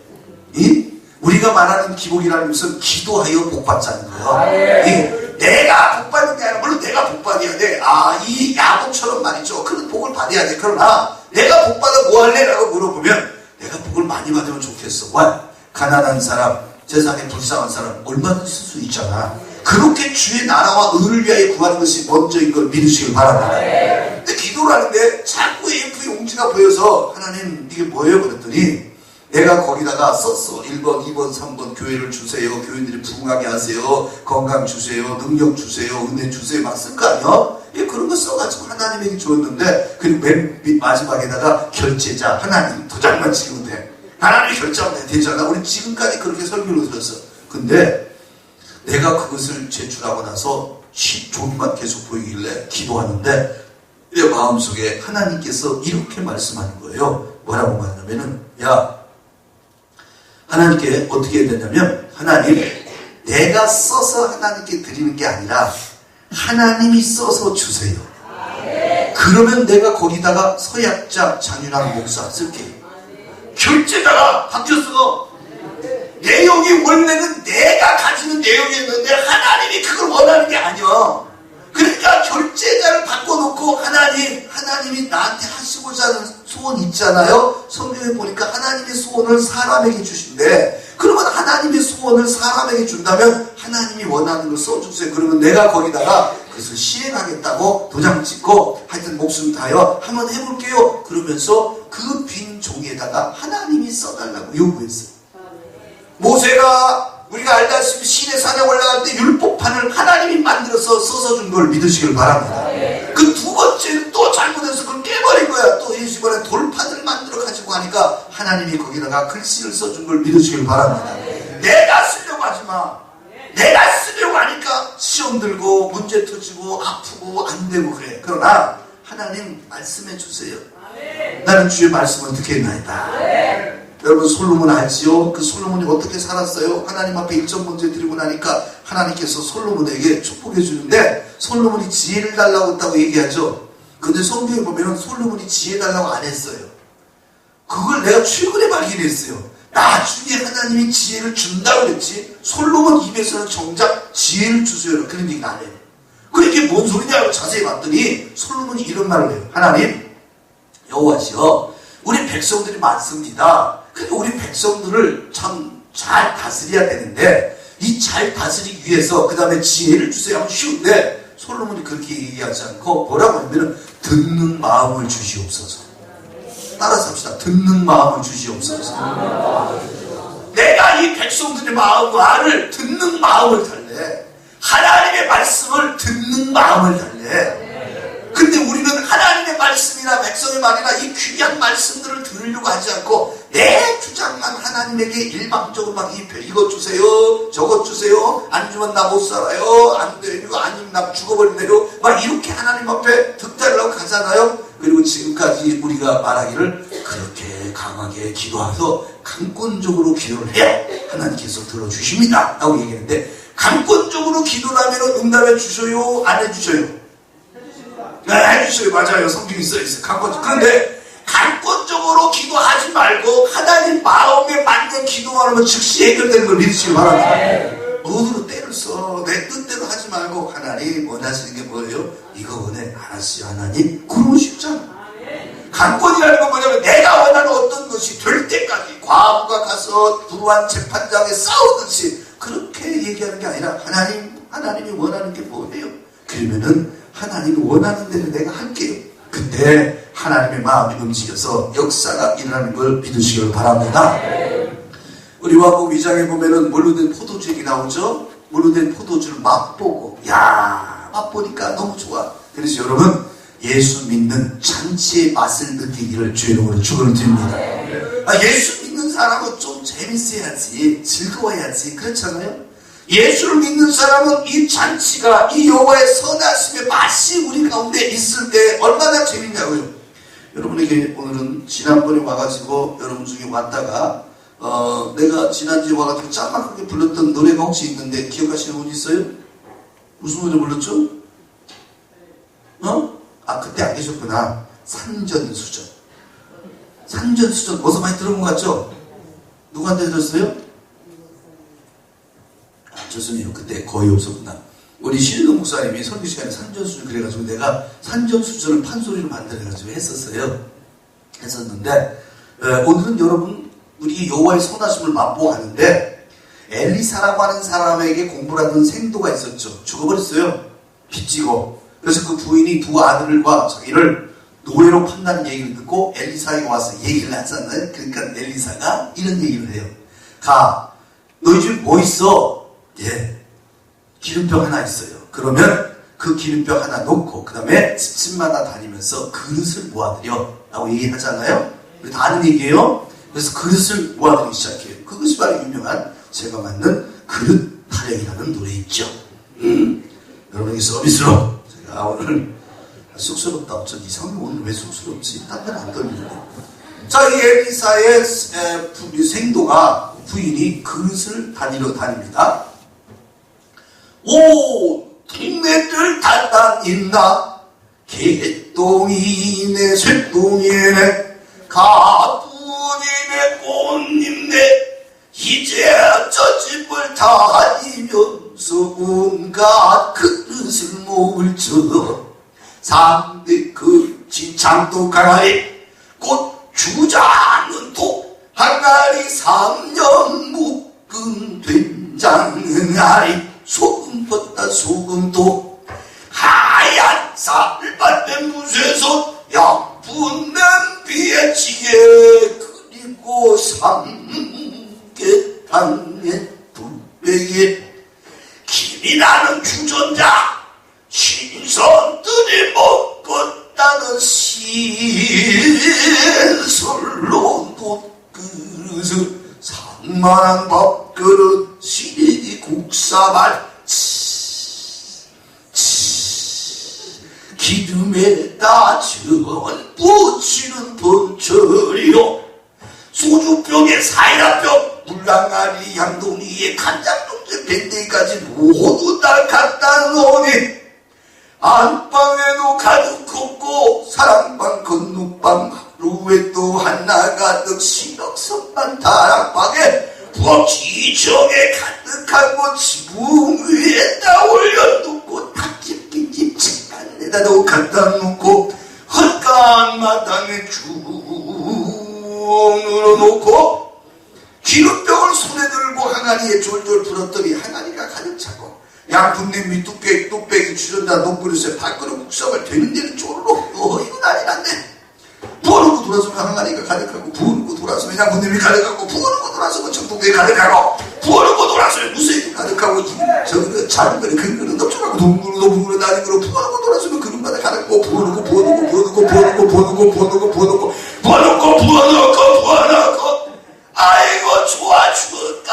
우리가 말하는 기복이라는 것은 기도하여 복받자는 거예요. 내가 복받는 게 아니라 물론 내가 복받아야 돼. 이 야곱처럼 말이죠. 그런 복을 받아야 돼. 그러나 내가 복받아 뭐 할래? 라고 물어보면 내가 복을 많이 받으면 좋겠어. 가난한 사람, 세상에 불쌍한 사람 얼마든지 쓸 수 있잖아. 그렇게 주의 나라와 의를 위하여 구하는 것이 먼저인 걸 믿으시길 바랍니다. 근데 기도를 하는데 자꾸 AF 용지가 보여서 하나님 이게 뭐예요? 그랬더니 내가 거기다가 썼어. 1번, 2번, 3번 교회를 주세요. 교인들이 부흥하게 하세요. 건강 주세요. 능력 주세요. 은혜 주세요. 막 쓸 거 아니야? 예, 그런 거 써가지고 하나님에게 줬는데 그리고 맨 마지막에다가 결제자 하나님 도장만 찍으면 돼. 하나님이 결제하면 되잖아. 우리 지금까지 그렇게 설교를 들었어. 근데 내가 그것을 제출하고 나서 10조만 계속 보이길래 기도하는데 내 마음속에 하나님께서 이렇게 말씀하는 거예요. 뭐라고 말하냐면은 야 하나님께 어떻게 해야 되냐면 하나님 내가 써서 하나님께 드리는 게 아니라 하나님이 써서 주세요. 그러면 내가 거기다가 서약자 장윤환 목사 쓸게요. 결제자가 바뀌었어. 내용이 원래는 내가 가지는 내용이었는데 하나님이 그걸 원하는 게 아니야. 그러니까 결제자를 바꿔놓고 하나님이 나한테 하시고자 하는 소원 있잖아요. 성경에 보니까 하나님의 소원을 사람에게 주신대. 그러면 하나님의 소원을 사람에게 준다면 하나님이 원하는 걸 써주세요. 그러면 내가 거기다가 그것을 시행하겠다고 도장 찍고 하여튼 목숨 다하여 한번 해볼게요. 그러면서 그 빈 종이에다가 하나님이 써달라고 요구했어요. 모세가 우리가 알다시피 시내산에 올라갈 때 율법판을 하나님이 만들어서 써서 준 걸 믿으시길 바랍니다. 그 두 번째는 또 잘못해서 그걸 깨버린 거야. 또 이번에 돌판을 만들어 가지고 하니까 하나님이 거기다가 글씨를 써준 걸 믿으시길 바랍니다. 내가 쓰려고 하지 마. 내가 쓰려고 하니까 시험 들고 문제 터지고 아프고 안 되고 그래. 그러나 하나님 말씀해 주세요. 나는 주의 말씀을 듣겠나이다. 여러분 솔로몬 알지요? 그 솔로몬이 어떻게 살았어요? 하나님 앞에 일점 문제 드리고 나니까 하나님께서 솔로몬에게 축복해 주는데 솔로몬이 지혜를 달라고 했다고 얘기하죠. 근데 성경에 보면 솔로몬이 지혜 달라고 안 했어요. 그걸 내가 최근에 발견했어요. 나중에 하나님이 지혜를 준다고 그랬지 솔로몬 입에서는 정작 지혜를 주세요 그런 얘기는 안 해요. 그게 이게 뭔 소리냐고 자세히 봤더니 솔로몬이 이런 말을 해요. 하나님 여호와시여 우리 백성들이 많습니다. 근데 우리 백성들을 참 잘 다스려야 되는데 이 잘 다스리기 위해서 그 다음에 지혜를 주세요 하면 쉬운데 솔로몬이 그렇게 얘기하지 않고 뭐라고 하냐면 듣는 마음을 주시옵소서. 따라서 합시다. 듣는 마음을 주시옵소서. 내가 이 백성들의 마음을 듣는 마음을 달래. 하나님의 말씀을 듣는 마음을 달래. 근데 우리는 하나님의 말씀이나 백성의 말이나 이 귀한 말씀들을 들으려고 하지 않고 내 주장만 하나님에게 일방적으로 막 이것 주세요 저것 주세요 안 주면 나 못 살아요 안 돼요 이거 아니면 나 죽어버린대요 막 이렇게 하나님 앞에 득달라고 가잖아요. 그리고 지금까지 우리가 말하기를 그렇게 강하게 기도해서 강권적으로 기도를 해야 하나님께서 들어주십니다 라고 얘기했는데 강권적으로 기도를 하면 응답해 주셔요 안 해주셔요? 네, 해주셔요. 맞아요. 성경이 써있어요. 그런데 강권적으로 기도하지 말고 하나님 마음에 맞는 기도만 하면 즉시 해결되는 걸 믿으시기 바랍니다. 눈으로 때를 써. 내 뜻대로 하지 말고 하나님 원하시는 게 뭐예요? 이거 원해. 알았어요 하나님. 그러면 쉽잖아. 강권이라는 건 뭐냐면 내가 원하는 어떤 것이 될 때까지 과부가 가서 불우한 재판장에 싸우듯이 그렇게 얘기하는 게 아니라 하나님이 원하는 게 뭐예요? 그러면은 하나님이 원하는 대로 내가 할게요. 근데 하나님의 마음이 움직여서 역사가 일어나는 걸 믿으시길 바랍니다. 우리 요한복음 2장에 보면은 물로 된 포도주 얘기 나오죠. 물로 된 포도주를 맛보고 맛보니까 너무 좋아. 그래서 여러분 예수 믿는 잔치의 맛을 느끼기를 주의 이름으로 축원을 드립니다. 예수 믿는 사람은 좀 재밌어야지 즐거워야지 그렇잖아요. 예수를 믿는 사람은 이 잔치가 이 여호와의 선하심의 맛이 우리 가운데 있을 때 얼마나 재밌냐고요. 여러분에게 오늘은 지난번에 와가지고 여러분 중에 왔다가 내가 지난주에 와가지고 짤막하게 불렀던 노래가 혹시 있는데 기억하시는 분 있어요? 무슨 노래 불렀죠? 그때 안 계셨구나. 산전수전. 산전수전 어디서 많이 들은 것 같죠? 누구한테 들었어요? 죄송해요. 그때 거의 없었구나. 우리 신동 목사님이 설교 시간에 산전수전 그래가지고 내가 산전수전을 판소리로 만들어가지고 했었는데 오늘은 여러분 우리 여호와의 선하심을 맛보고 하는데 엘리사라고 하는 사람에게 공부하던 생도가 있었죠. 죽어버렸어요. 빚지고. 그래서 그 부인이 두 아들과 자기를 노예로 판다는 얘기를 듣고 엘리사에게 와서 얘기를 하잖아요. 그러니까 엘리사가 이런 얘기를 해요. 가, 너희 집 뭐 있어? 예, 기름병 하나 있어요. 그러면 그 기름병 하나 놓고 그 다음에 집집마다 다니면서 그릇을 모아드려 라고 얘기하잖아요. 우리 다 아는 얘기예요. 그래서 그릇을 모아드리기 시작해요. 그것이 바로 유명한 제가 만든 그릇 타령이라는 노래 있죠. 여러분에게 서비스로 제가 오늘 쑥스럽다. 어쩐 이상하게 오늘 왜 쑥스럽지? 딴 데는 안 떨리는데. 자, 이 엘리사의 생도가 부인이 그릇을 다니러 다닙니다. 오, 동네들 다다닌다. 개똥이네, 쇠똥이네, 가뿐이네, 꽃잎네. 이제 저 집을 다니면서 온갖 그릇을 모을 쳐. 상대 그 진창도 강아리, 곧 주장은 도 항아리, 3년 묶은 된장 항아리, 소금 뻗다 소금도 하얀 쌀밭에 무쇠소 약분 냄비에 찌개, 그리고 삼계탕에 불배기에 김이 나는 주전자, 신선들이 먹었다는 신설로 돗그릇을, 상만한 밥그릇, 시래기 국사발, 기름에다 전 부치는 번철이요, 소주병에 사이다병, 물랑아리, 양동이에 간장동제, 밴댕이까지 모두 다 갖다 놓으니 안방에도 가득 걷고 사랑방 건너방 하루에 또 하나 가득 시럭선만 다락방에 부엌 지정에 가득하고 지붕 위에다 올려놓고 닭집김집 책간에다 갖다 놓고 헛간 마당에 쭉 늘어놓고 기름병을 손에 들고 항아리에 졸졸 불었더니 항아리가 가득 차고 양푼냄비 뚝배기 주전자 녹그릇에 밥그릇 국석을 되는 데는 쪼르륵. 이거 난리 났네. 부어놓고 돌아서면 항아리가 가득하고, 부어놓고 돌아서면 양푼냄비 가득하고, 부어놓고 돌아서면 청통대에 가득하고, 부어놓고 돌아서면 무쇠기 가득하고, 저기 작은 거는 큰 거는 넓적하고 둥그러 낮은 거로 부어놓고 돌아서면 그릇마다 가득하고, 부어놓고 아이고 좋아 죽었다.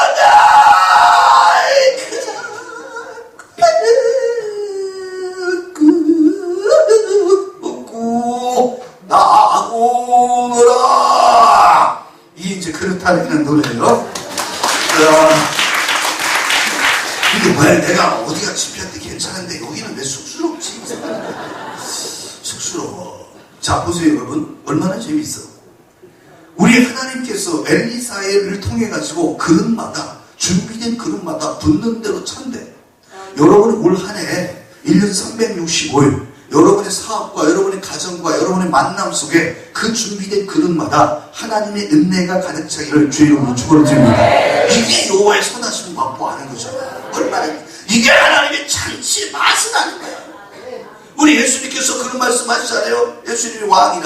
먹고 나오너라. 이 이제 그렇다는 노래예요. 근데 왜 내가 어디가 집회한테 괜찮은데 여기는 왜 쑥스럽지? 쑥스러워. 자, 보세요 여러분, 얼마나 재미있어. 우리 하나님께서 엘리사를 통해 가지고 그릇마다, 준비된 그릇마다 붙는 대로 찬대. 여러분은 올 한 해 1년 365일 여러분의 사업과 여러분의 가정과 여러분의 만남 속에 그 준비된 그릇마다 하나님의 은혜가 가득 차기를 주의 이름으로 축원드립니다. 이게 여호와의 선하심을 맛보아하는 거잖아요. 얼마나 이게 하나님의 잔치의 맛은 아닌 거야. 우리 예수님께서 그런 말씀 하시잖아요. 예수님이 왕인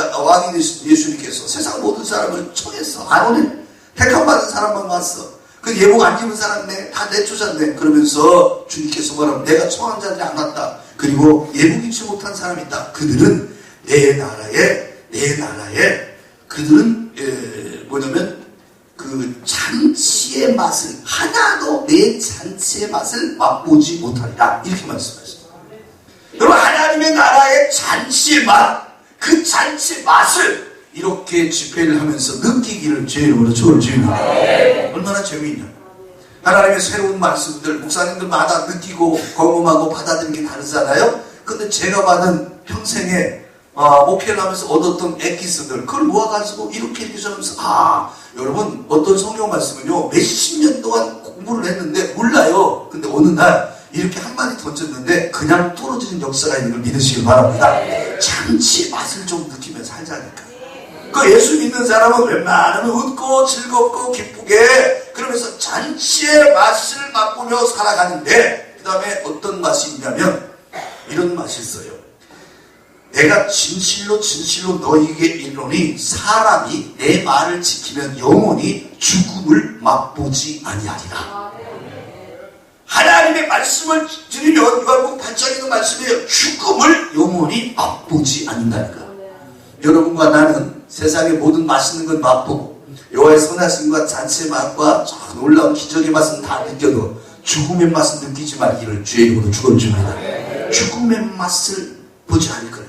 예수님께서 세상 모든 사람을 청했어. 안 오네. 택함받은 사람만 왔어. 그 예복 안 입은 사람네 다 내쫓았네. 그러면서 주님께서 뭐라고, 내가 청한 자들이 안 왔다. 그리고 예복 입지 못한 사람이 있다. 그들은 내 나라에 그들은 뭐냐면 그 잔치의 맛을, 하나도 내 잔치의 맛을 맛보지 못하리라. 이렇게 말씀하셨어요. 여러분, 하나님의 나라의 잔치의 맛, 그 잔치 맛을 이렇게 집회를 하면서 느끼기를 주의 이름으로 축원드립니다. 얼마나 재미있냐. 하나님의 새로운 말씀들 목사님들마다 느끼고 경험하고 받아들이는 게 다르잖아요. 근데 제가 받은 평생에 목회를 하면서 얻었던 엑기스들, 그걸 모아가지고 이렇게 하면서, 여러분, 어떤 성경 말씀은요 몇십 년 동안 공부를 했는데 몰라요. 근데 어느 날 이렇게 한마디 던졌는데 그냥 떨어지는 역사가 있는 걸 믿으시길 바랍니다. 잔치 맛을 좀 느끼면서 살자니까. 그 예수 믿는 사람은 웬만하면 웃고 즐겁고 기쁘게 그러면서 잔치의 맛을 맛보며 살아가는데 그 다음에 어떤 맛이 있냐면 이런 맛이 있어요. 내가 진실로 진실로 너희에게 이르노니 사람이 내 말을 지키면 영원히 죽음을 맛보지 아니하리라. 하나님의 말씀을 들으면 요한복음 8장의 말씀이에요. 죽음을 영원히 맛보지 않는다니까. 여러분과 나는 세상의 모든 맛있는 건 맛보고 여호와의 선하심과 잔치의 맛과 놀라운 기적의 맛은 다 느껴도 죽음의 맛은 느끼지 말기를 주의 이름으로 축원드립니다. 죽음의 맛을 보지 않을 거예요.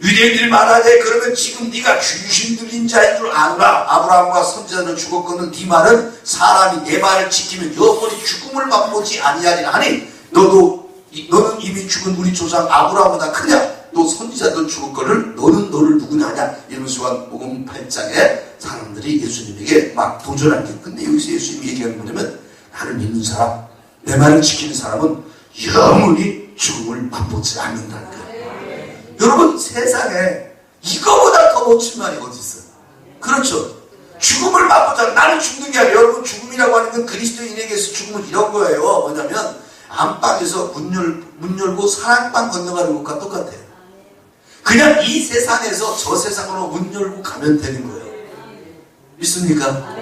유대인들이 말하되 그러면 지금 네가 귀신 들린 자인 줄 아노라. 아브라함과 선지자는 죽었거든 네 말은 사람이 내 말을 지키면 영원히 죽음을 맛보지 아니하리라 하니 너는 이미 죽은 우리 조상 아브라함보다 크냐? 또 선지자들 죽었거늘 너는 너를 누구냐 하냐? 이러면서 요한복음 8장에 사람들이 예수님에게 막 도전할 게. 근데 여기서 예수님이 얘기하는 뭐냐면 나를 믿는 사람, 내 말을 지키는 사람은 영원히 죽음을 맛보지 않는다는 거예요. 여러분 세상에 이거보다 더 멋진 말이 어디 있어요? 그렇죠. 죽음을 맛보자. 나는 죽는 게 아니라 여러분 죽음이라고 하는 건 그리스도인에게서 죽음은 이런 거예요. 뭐냐면 안방에서 문 열고 사랑방 건너가는 것과 똑같아요. 그냥 이 세상에서 저 세상으로 문 열고 가면 되는 거예요. 믿습니까?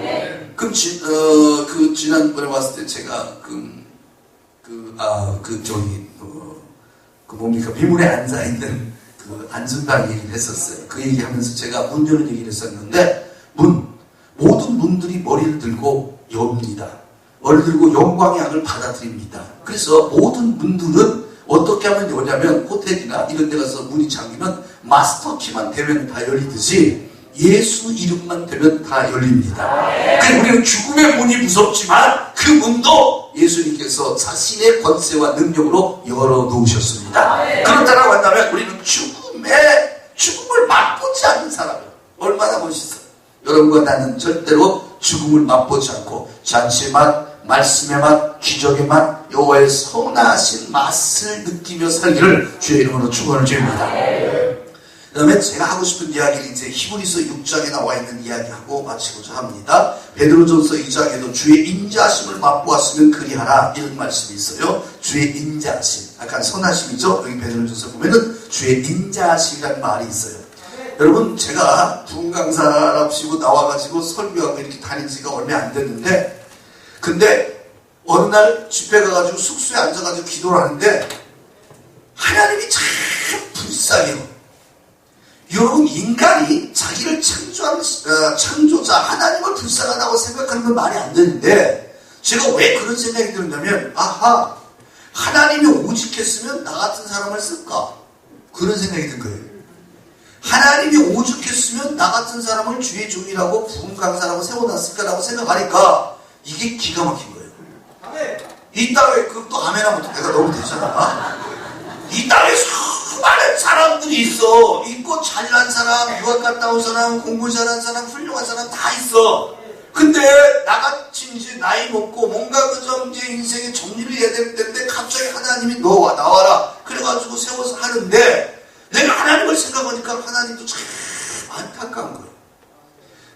그럼 지난번에 왔을 때 제가 뭡니까? 비문에 앉아있는 그 안전방 얘기를 했었어요. 그 얘기하면서 제가 문 여는 얘기를 했었는데 모든 문들이 머리를 들고 엽니다. 머리를 들고 영광의 악을 받아들입니다. 그래서 모든 문들은 어떻게 하면 여냐면 호텔이나 이런 데 가서 문이 잠기면 마스터키만 되면 다 열리듯이 예수 이름만 되면 다 열립니다. 그래서 우리는 죽음의 문이 무섭지만 그 문도 예수님께서 자신의 권세와 능력으로 열어놓으셨습니다. 그렇다라고 한다면 우리는 죽음을 맛보지 않는 사람이에요. 얼마나 멋있어요. 여러분과 나는 절대로 죽음을 맛보지 않고 잔치의 맛, 말씀의 맛, 기적의 맛, 여호와의 선하신 맛을 느끼며 살기를 주의 이름으로 축원을 드립니다. 그 다음에 제가 하고 싶은 이야기는 이제 히브리서 6장에 나와 있는 이야기하고 마치고자 합니다. 베드로전서 2장에도 주의 인자하심을 맛보았으면 그리하라 이런 말씀이 있어요. 주의 인자하심, 약간 선하심이죠. 여기 베드로전서 보면은 주의 인자하심이라는 말이 있어요. 여러분 제가 부흥 강사랍시고 나와가지고 설교하고 이렇게 다닌 지가 얼마 안 됐는데 근데 어느 날 집회 가가지고 숙소에 앉아가지고 기도를 하는데 하나님이 참 불쌍해요. 여러분 인간이 자기를 창조한 창조자 하나님을 불쌍하다고 생각하는 건 말이 안 되는데 제가 왜 그런 생각이 들었냐면 하나님이 오직했으면 나 같은 사람을 쓸까? 그런 생각이 든 거예요. 하나님이 오직했으면 나 같은 사람을 주의 종이라고 부흥 강사라고 세워놨을까라고 생각하니까 이게 기가 막힌 거예요. 이 땅에 그것도 아멘하면 내가 너무 되잖아. 이 땅에 수많은 사람들이 있어. 있고 잘난 사람, 유학 갔다 온 사람, 공부 잘한 사람, 훌륭한 사람 다 있어. 근데 나같이 이제 나이 먹고 뭔가 그저 이제 인생의 정리를 해야 될 때인데 갑자기 하나님이 너와 나와라 그래가지고 세워서 하는데 내가 하나님을 생각하니까 하나님도 참 안타까운 거예요.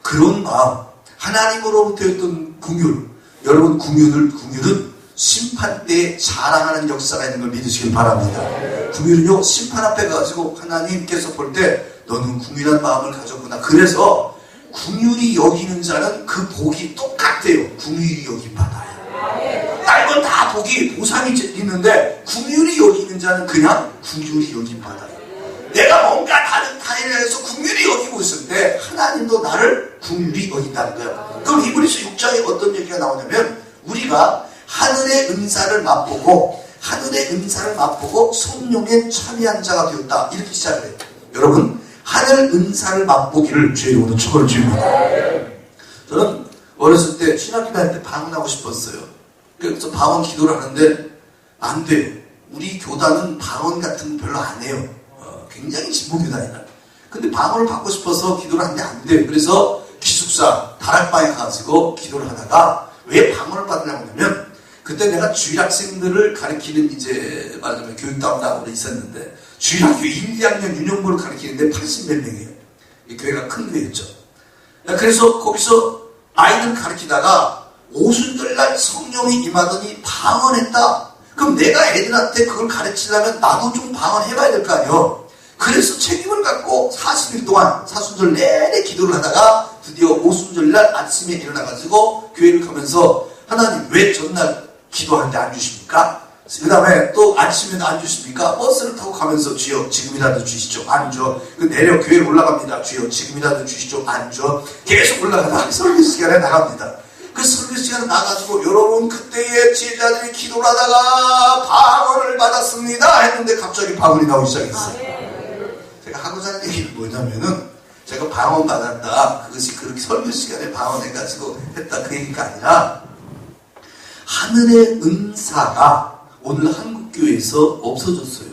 그런 마음, 하나님으로부터 했던 긍휼, 여러분 긍휼은 심판 때에 자랑하는 역사가 있는 걸 믿으시길 바랍니다. 긍휼은요 심판 앞에 가지고 하나님께서 볼 때 너는 긍휼한 마음을 가졌구나. 그래서 긍휼히 여기는 자는 그 복이 똑같대요. 긍휼히 여김 받아요. 딴 건 다 복이 보상이 있는데 긍휼히 여기는 자는 그냥 긍휼히 여김 받아요. 내가 뭔가 다른 타인에 대해서 긍휼히 여기고 있을 때 하나님도 나를 긍휼히 여긴다는 거예요. 그럼 히브리서 6장에 어떤 얘기가 나오냐면 우리가 하늘의 은사를 맛보고 성령에 참여한 자가 되었다. 이렇게 시작을 해요. 여러분 하늘 은사를 맛보기를 주의 이름으로 축원을 드립니다. 저는 어렸을 때 신학교 다닐 때 방언하고 싶었어요. 그래서 방언 기도를 하는데 안 돼요. 우리 교단은 방언 같은 거 별로 안 해요. 굉장히 진보교단이라. 근데 방언을 받고 싶어서 기도를 하는데 안 돼요. 그래서 기숙사 다락방에 가지고 기도를 하다가 왜 방언을 받으려고 하냐면 그때 내가 주일학생들을 가르치는 이제 말하자면 교육담당으로 있었는데 주일학교 1, 2학년 유년부를 가르치는데 80몇 명이에요. 이 교회가 큰 교회였죠. 그래서 거기서 아이들 가르치다가 오순절날 성령이 임하더니 방언했다. 그럼 내가 애들한테 그걸 가르치려면 나도 좀 방언해봐야 될 거 아니에요. 그래서 책임을 갖고 40일 동안 사순절 내내 기도를 하다가 드디어 오순절날 아침에 일어나가지고 교회를 가면서 하나님 왜 전날 기도하는데 안 주십니까? 그 다음에 또 아침에는 안 주십니까? 버스를 타고 가면서 주여 지금이라도 주시죠. 안 줘. 내려 교회 올라갑니다. 주여 지금이라도 주시죠. 안 줘. 계속 올라가다가 설교 시간에 나갑니다. 그 설교 시간에 나가지고 여러분 그때의 제자들이 기도를 하다가 방언을 받았습니다 했는데 갑자기 방언이 나오기 시작했어요. 제가 하고자 하는 얘기는 뭐냐면은 제가 방언 받았다. 그것이 그렇게 설교 시간에 방언해가지고 했다. 그 얘기가 아니라 하늘의 은사가 오늘 한국교회에서 없어졌어요.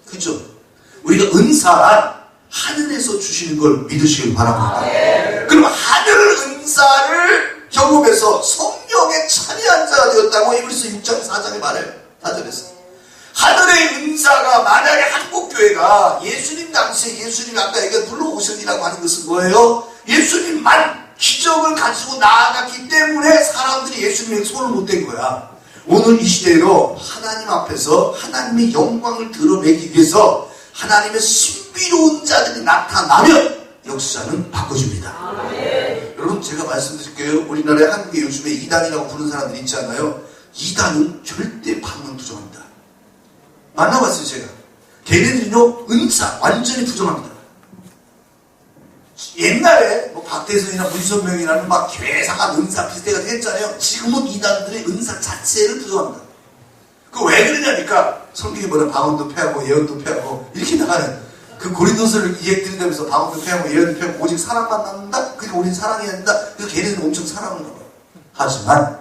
그죠? 우리가 은사란 하늘에서 주시는 걸 믿으시길 바랍니다. 그럼 하늘 은사를 경험해서 성령에 참여한 자가 되었다고 히브리서 6장 4장에 말해요. 4절에서. 하늘의 은사가 만약에 한국교회가 예수님 당시에 예수님이 아까 얘기한 불러오셨이라고 하는 것은 뭐예요? 예수님만 기적을 가지고 나아갔기 때문에 사람들이 예수님에게 손을 못 댄 거야. 오늘 이 시대로 하나님 앞에서 하나님의 영광을 드러내기 위해서 하나님의 신비로운 자들이 나타나면 역사는 바꿔줍니다. 여러분 제가 말씀드릴게요. 우리나라의 한국에 요즘에 이단이라고 부르는 사람들이 있잖아요. 이단은 절대 방언 부정합니다. 만나봤어요 제가. 걔네들은요 은사 완전히 부정합니다. 옛날에 뭐 박대선이나 문선명이라는 막 괴상한 은사 비슷해가 했잖아요. 지금은 이단들의 은사 자체를 부정합니다. 그 왜 그러냐니까 성경에 뭐라 방언도 패하고 예언도 패하고 이렇게 나가는 그 고린도서를 이해드린다면서 방언도 패하고 예언도 패하고 오직 사랑만 남는다? 그러니까 우리는 사랑해야 된다? 그래서 걔네들은 엄청 사랑을 하고. 하지만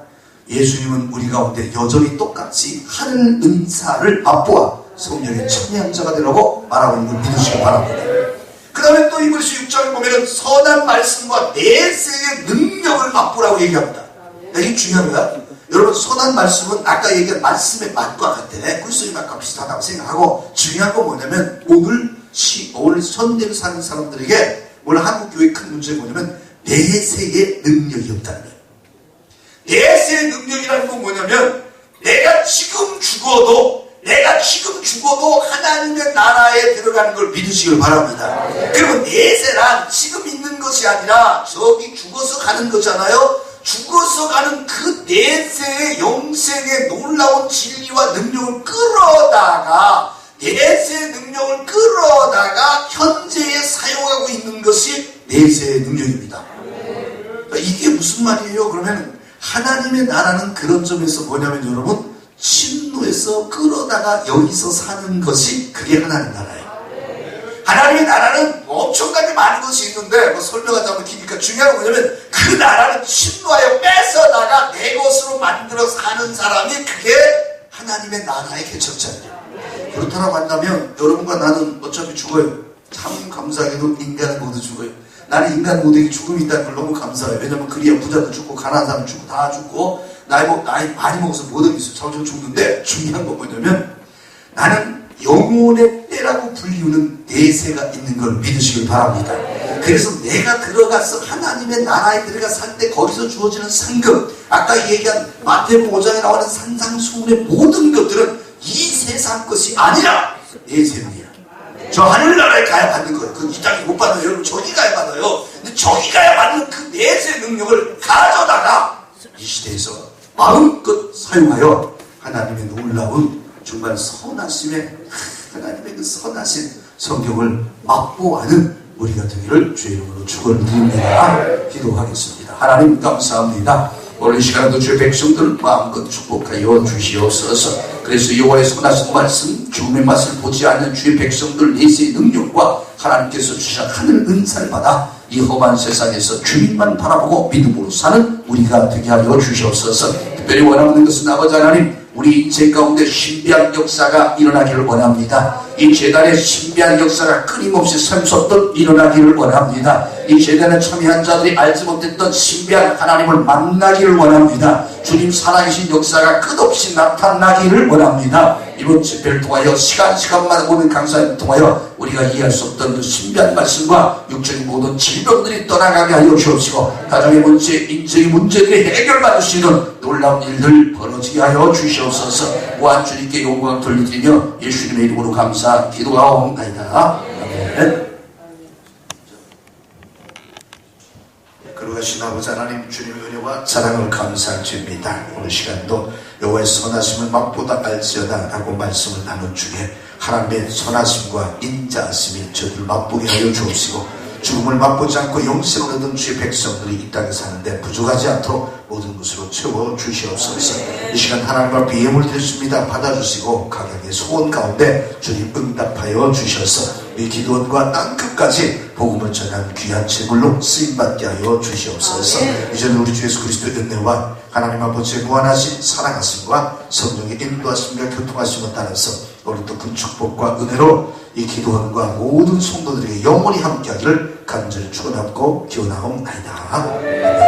예수님은 우리 가운데 여전히 똑같이 하늘 은사를 맛보아 성령의 참여한 자가 되라고 말하고 있는 걸 믿으시기 바랍니다. 그 다음에 또 히브리서 6장을 보면 선한 말씀과 내세의 능력을 맛보라고 얘기합니다. 이게 중요한 거야. 여러분 선한 말씀은 아까 얘기한 말씀의 맛과 같아. 꿀소리 맛과 비슷하다고 생각하고 중요한 건 뭐냐면 오늘 선대를 사는 사람들에게 오늘 한국교회의 큰 문제가 뭐냐면 내세의 능력이 없다는 거예요. 내세의 능력이라는 건 뭐냐면 내가 지금 죽어도 하나님의 나라에 들어가는 걸 믿으시길 바랍니다. 그리고 내세란 지금 있는 것이 아니라 저기 죽어서 가는 거잖아요. 죽어서 가는 그 내세의 영생의 놀라운 진리와 능력을 끌어다가 내세의 능력을 끌어다가 현재에 사용하고 있는 것이 내세의 능력입니다. 그러니까 이게 무슨 말이에요? 그러면 하나님의 나라는 그런 점에서 뭐냐면 여러분 침노에서 끌어다가 여기서 사는 것이 그게 하나님 나라예요. 하나님의 나라는 엄청나게 많은 것이 있는데 뭐 설명하자면 기니까 중요한 건 뭐냐면 그 나라는 침노하여 뺏어다가 내 것으로 만들어 사는 사람이 그게 하나님의 나라의 개척자예요. 그렇다고 한다면 여러분과 나는 어차피 죽어요. 참 감사하게도 인간은 모두 죽어요. 나는 인간 모두에게 죽음이 있다는 걸 너무 감사해요. 왜냐면 그래야 부자도 죽고 가난한 사람 죽고 다 죽고 나이 많이 먹어서 뭐든 있어. 점점 죽는데 중요한 건 뭐냐면 나는 영혼의 때라고 불리우는 내세가 있는 걸 믿으시길 바랍니다. 그래서 내가 들어가서 하나님의 나라에 들어가 살 때 거기서 주어지는 상급 아까 얘기한 마태복음 5장에 나오는 산상수훈의 모든 것들은 이 세상 것이 아니라 내세입니다. 저 하늘나라에 가야 받는 거예요. 그 이 땅에 못 받아요. 여러분 저기 가야 받아요. 근데 저기 가야 받는 그 내세 능력을 가져다가 이 시대에서 마음껏 사용하여 하나님의 놀라운 정말 선하심의 하나님의 그 선하신 성경을 맛보아하는 우리가 되기를 주의 이름으로 축원드립니다. 기도하겠습니다. 하나님 감사합니다. 오늘 이 시간에도 주의 백성들 마음껏 축복하여 주시옵소서. 그래서 여호와의 선하신 말씀 죽음의 맛을 보지 않는 주의 백성들 내세의 능력과 하나님께서 주신 하늘 은사를 받아 이 험한 세상에서 주님만 바라보고 믿음으로 사는 우리가 되게 하여 주시옵소서. 특별히 원하는 것은 아버지 하나님 우리 인생 가운데 신비한 역사가 일어나기를 원합니다. 이 재단의 신비한 역사가 끊임없이 샘솟듯 일어나기를 원합니다. 이 재단에 참여한 자들이 알지 못했던 신비한 하나님을 만나기를 원합니다. 주님 살아계신 역사가 끝없이 나타나기를 원합니다. 이번 집회를 통하여 시간마다 오는 강사를 통하여 우리가 이해할 수 없던 그 신비한 말씀과 육적인 모든 질병들이 떠나가게 하여 주옵시고, 가정의 문제, 인생의 문제들이 해결받을 수 있는 놀라운 일들 벌어지게 하여 주시옵소서. 무한 주님께 영광을 돌려드리며 예수님의 이름으로 감사 기도하옵나이다. 아멘. 거룩하신 아버지 하나님, 주님의 은혜와 사랑을 감사드립니다. 오늘 시간도 여호와의 선하심을 맛보다 알지어다 라고 말씀을 나눈 중에 하나님의 선하심과 인자하심이 저들을 맛보게 하여 주옵시고, 죽음을 맛보지 않고 영생을 얻은 주의 백성들이 이 땅에 사는데 부족하지 않도록 모든 것으로 채워 주시옵소서. 이 시간 하나님 앞에 예물 드렸습니다. 받아주시고 각양의 소원 가운데 주님 응답하여 주셔서 이 기도원과 땅끝까지 복음을 전한 귀한 제물로 쓰임받게 하여 주시옵소서. 이제는 우리 주 예수 그리스도의 은혜와 하나님 아버지의 무한하신 사랑하심과 성령의 인도하심과 교통하심을 따라서 오늘도 그 축복과 은혜로 이 기도원과 모든 성도들에게 영원히 함께하기를 간절히 축원하고 기원하옵나이다.